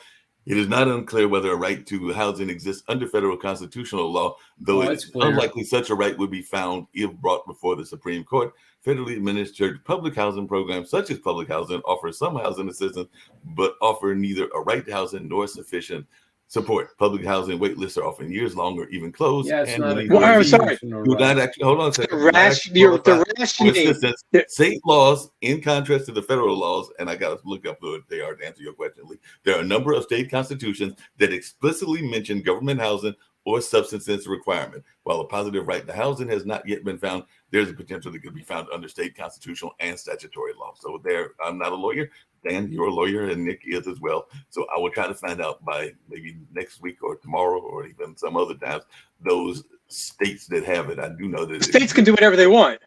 It is not unclear whether a right to housing exists under federal constitutional law, though it's unlikely such a right would be found if brought before the Supreme Court. Federally administered public housing programs, such as public housing, offer some housing assistance, but offer neither a right to housing nor sufficient support. Public housing wait lists are often years long or even closed. Yeah, it's not I'm sorry. Do not actually, hold on a second. The rationing. State laws, in contrast to the federal laws, and I got to look up what they are to answer your question, Lee. There are a number of state constitutions that explicitly mention government housing or subsistence requirement. While a positive right to housing has not yet been found, there's a potential that could be found under state constitutional and statutory law. So there, I'm not a lawyer. Dan, you're a lawyer, and Nick is as well. So I will try to find out by maybe next week or tomorrow or even some other times those states that have it. I do know that states can do whatever they want.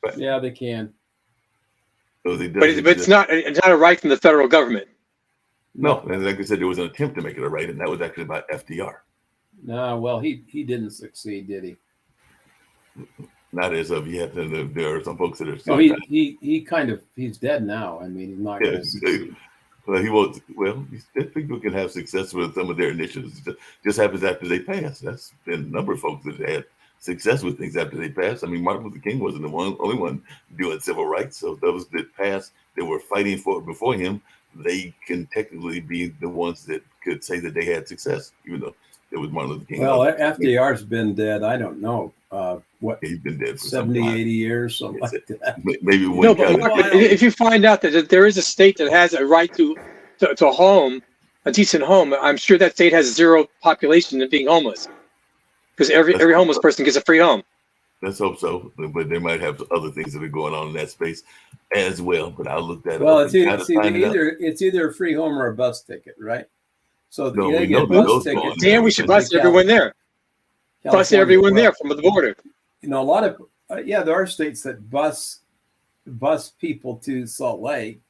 Right. Yeah, they can. So but it's not a right from the federal government. No, and like I said, there was an attempt to make it a right, and that was actually by FDR. No, well, he didn't succeed, did he? Not as of yet, and there are some folks that are still. Oh, he's dead now. I mean, he's not going to succeed. Well, he won't. Well, people can have success with some of their initiatives. It just happens after they pass. That's been a number of folks that had success with things after they passed. I mean, Martin Luther King wasn't the only one doing civil rights. So those that passed, that were fighting for it before him, they can technically be the ones that could say that they had success, even though it was Martin Luther King. Well, FDR's been dead, I don't know, what, he's been dead for 70, 80 years, something like that. Maybe one. No, but Mark, if you find out that there is a state that has a right to a home, a decent home, I'm sure that state has zero population of being homeless. because every homeless person gets a free home. Let's hope so. But they might have other things that are going on in that space as well. But I'll look that Well, up it's and try either, to it's find it out. either a free home or a bus ticket, right? So No, you gotta we know get a that bus those ticket. go on to there. Dan, we get should to bus everyone there. Bus California. everyone Well, there from the border. you know, a lot of yeah, there are states that bus people to Salt Lake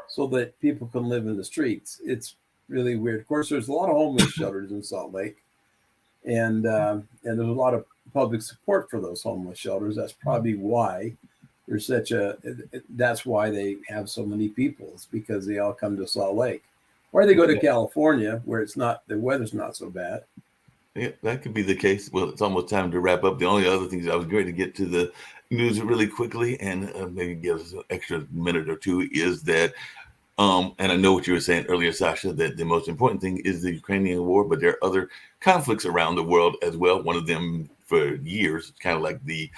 so that people can live in the streets. It's really weird. Of course, there's a lot of homeless shelters in Salt Lake, and there's a lot of public support for those homeless shelters. That's probably why there's such a. That's why they have so many people. It's because they all come to Salt Lake, or they go to California where it's not the weather's not so bad. Yeah, that could be the case. Well, it's almost time to wrap up. The only other things I was going to get to the news really quickly and maybe give us an extra minute or two is that, and I know what you were saying earlier, Sasha, that the most important thing is the Ukrainian war, but there are other conflicts around the world as well. One of them for years, kind of like the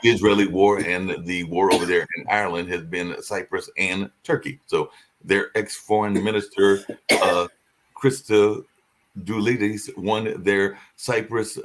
Israeli war and the war over there in Ireland, has been Cyprus and Turkey. So their ex-foreign minister, Krista Doulidis, won their Cyprus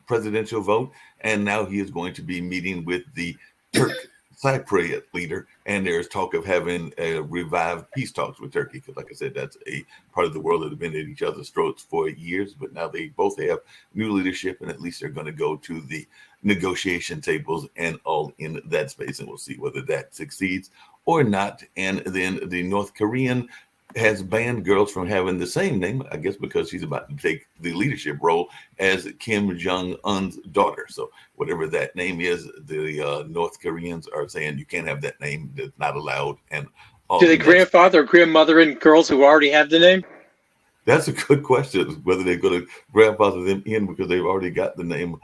presidential vote, and now he is going to be meeting with the Turk Cypriot leader, and there's talk of having revived peace talks with Turkey, because like I said, that's a part of the world that have been at each other's throats for years, but now they both have new leadership, and at least they're going to go to the negotiation tables and all in that space, and we'll see whether that succeeds or not. And then the North Korean has banned girls from having the same name, I guess because she's about to take the leadership role as Kim Jong-un's daughter. So whatever that name is, the North Koreans are saying you can't have that name. That's not allowed. And all Do they grandfather or grandmother in girls who already have the name? That's a good question, whether they're going to grandfather them in because they've already got the name.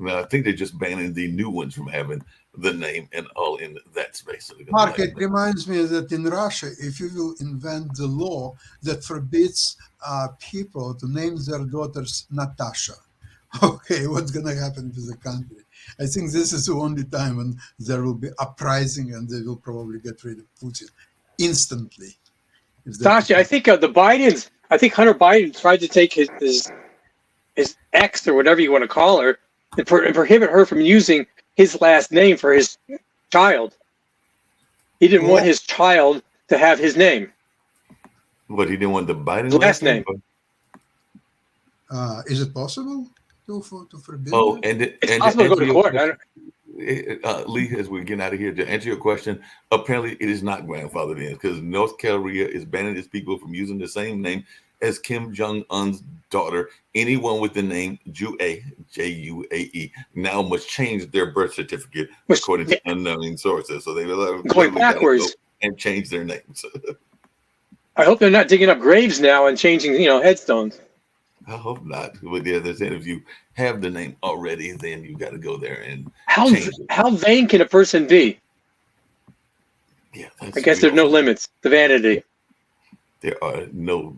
I think they're just banning the new ones from having the name and all in that space. So Mark, it reminds me that in Russia, if you will invent the law that forbids people to name their daughters Natasha, okay, what's going to happen to the country? I think this is the only time when there will be uprising and they will probably get rid of Putin instantly. Sasha, I think the Bidens, I think Hunter Biden tried to take his ex or whatever you want to call her and prohibit her from using his last name for his child. He didn't want his child to have his name. But he didn't want the Biden last name. Is it possible to forbid? Oh, that? It's possible to go to court. Lee, as we're getting out of here, to answer your question, apparently it is not grandfathered in because North Korea is banning its people from using the same name as Kim Jong-un's daughter. Anyone with the name Juae, Juae, now must change their birth certificate according to unknown sources. So they going backwards go and change their names. I hope they're not digging up graves now and changing, headstones. I hope not. But yeah, they're saying if you have the name already, then you got to go there and change it. How vain can a person be? Yeah, I guess there's no limits to vanity. There are no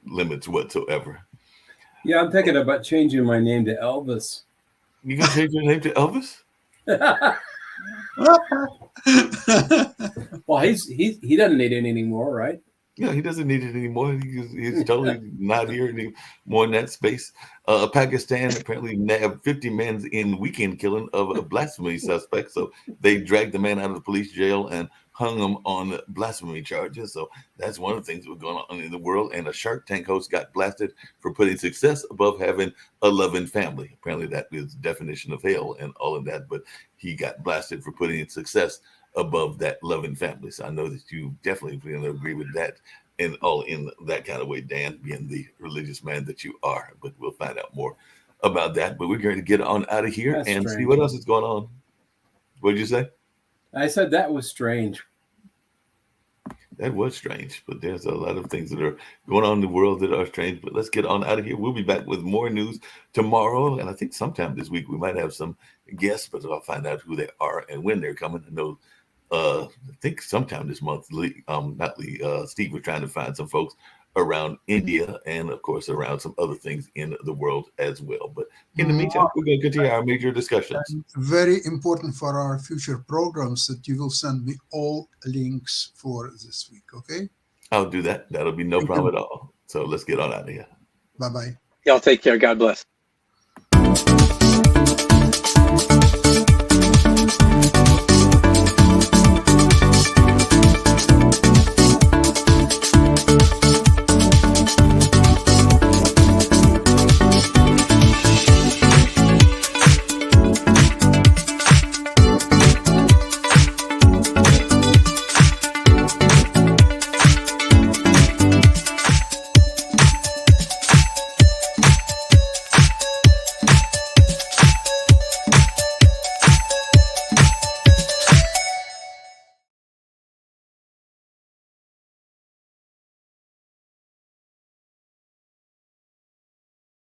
limits whatsoever. Yeah, I'm thinking about changing my name to Elvis. You gonna change your name to Elvis? Well, he doesn't need it anymore, right? Yeah, he doesn't need it anymore. He's totally not here anymore in that space. Pakistan apparently nabbed 50 men in weekend killing of a blasphemy suspect. So they dragged the man out of the police jail and hung him on blasphemy charges. So that's one of the things that was going on in the world. And a Shark Tank host got blasted for putting success above having a loving family. Apparently that is the definition of hell and all of that. But he got blasted for putting success above that loving family. So I know that you definitely agree with that and all in that kind of way, Dan, being the religious man that you are. But we'll find out more about that. But we're going to get on out of here That's and strange. see what else is going on. What did you say? I said that was strange. That was strange, but there's a lot of things that are going on in the world that are strange. But let's get on out of here. We'll be back with more news tomorrow. And I think sometime this week we might have some guests, but I'll find out who they are and when they're coming. I know I think sometime this month, Steve was trying to find some folks around India and, of course, around some other things in the world as well. But in the meantime, we're going to continue our major discussions. Very important for our future programs that you will send me all links for this week, okay? I'll do that. That'll be no problem at all. So let's get on out of here. Bye-bye. Y'all take care. God bless.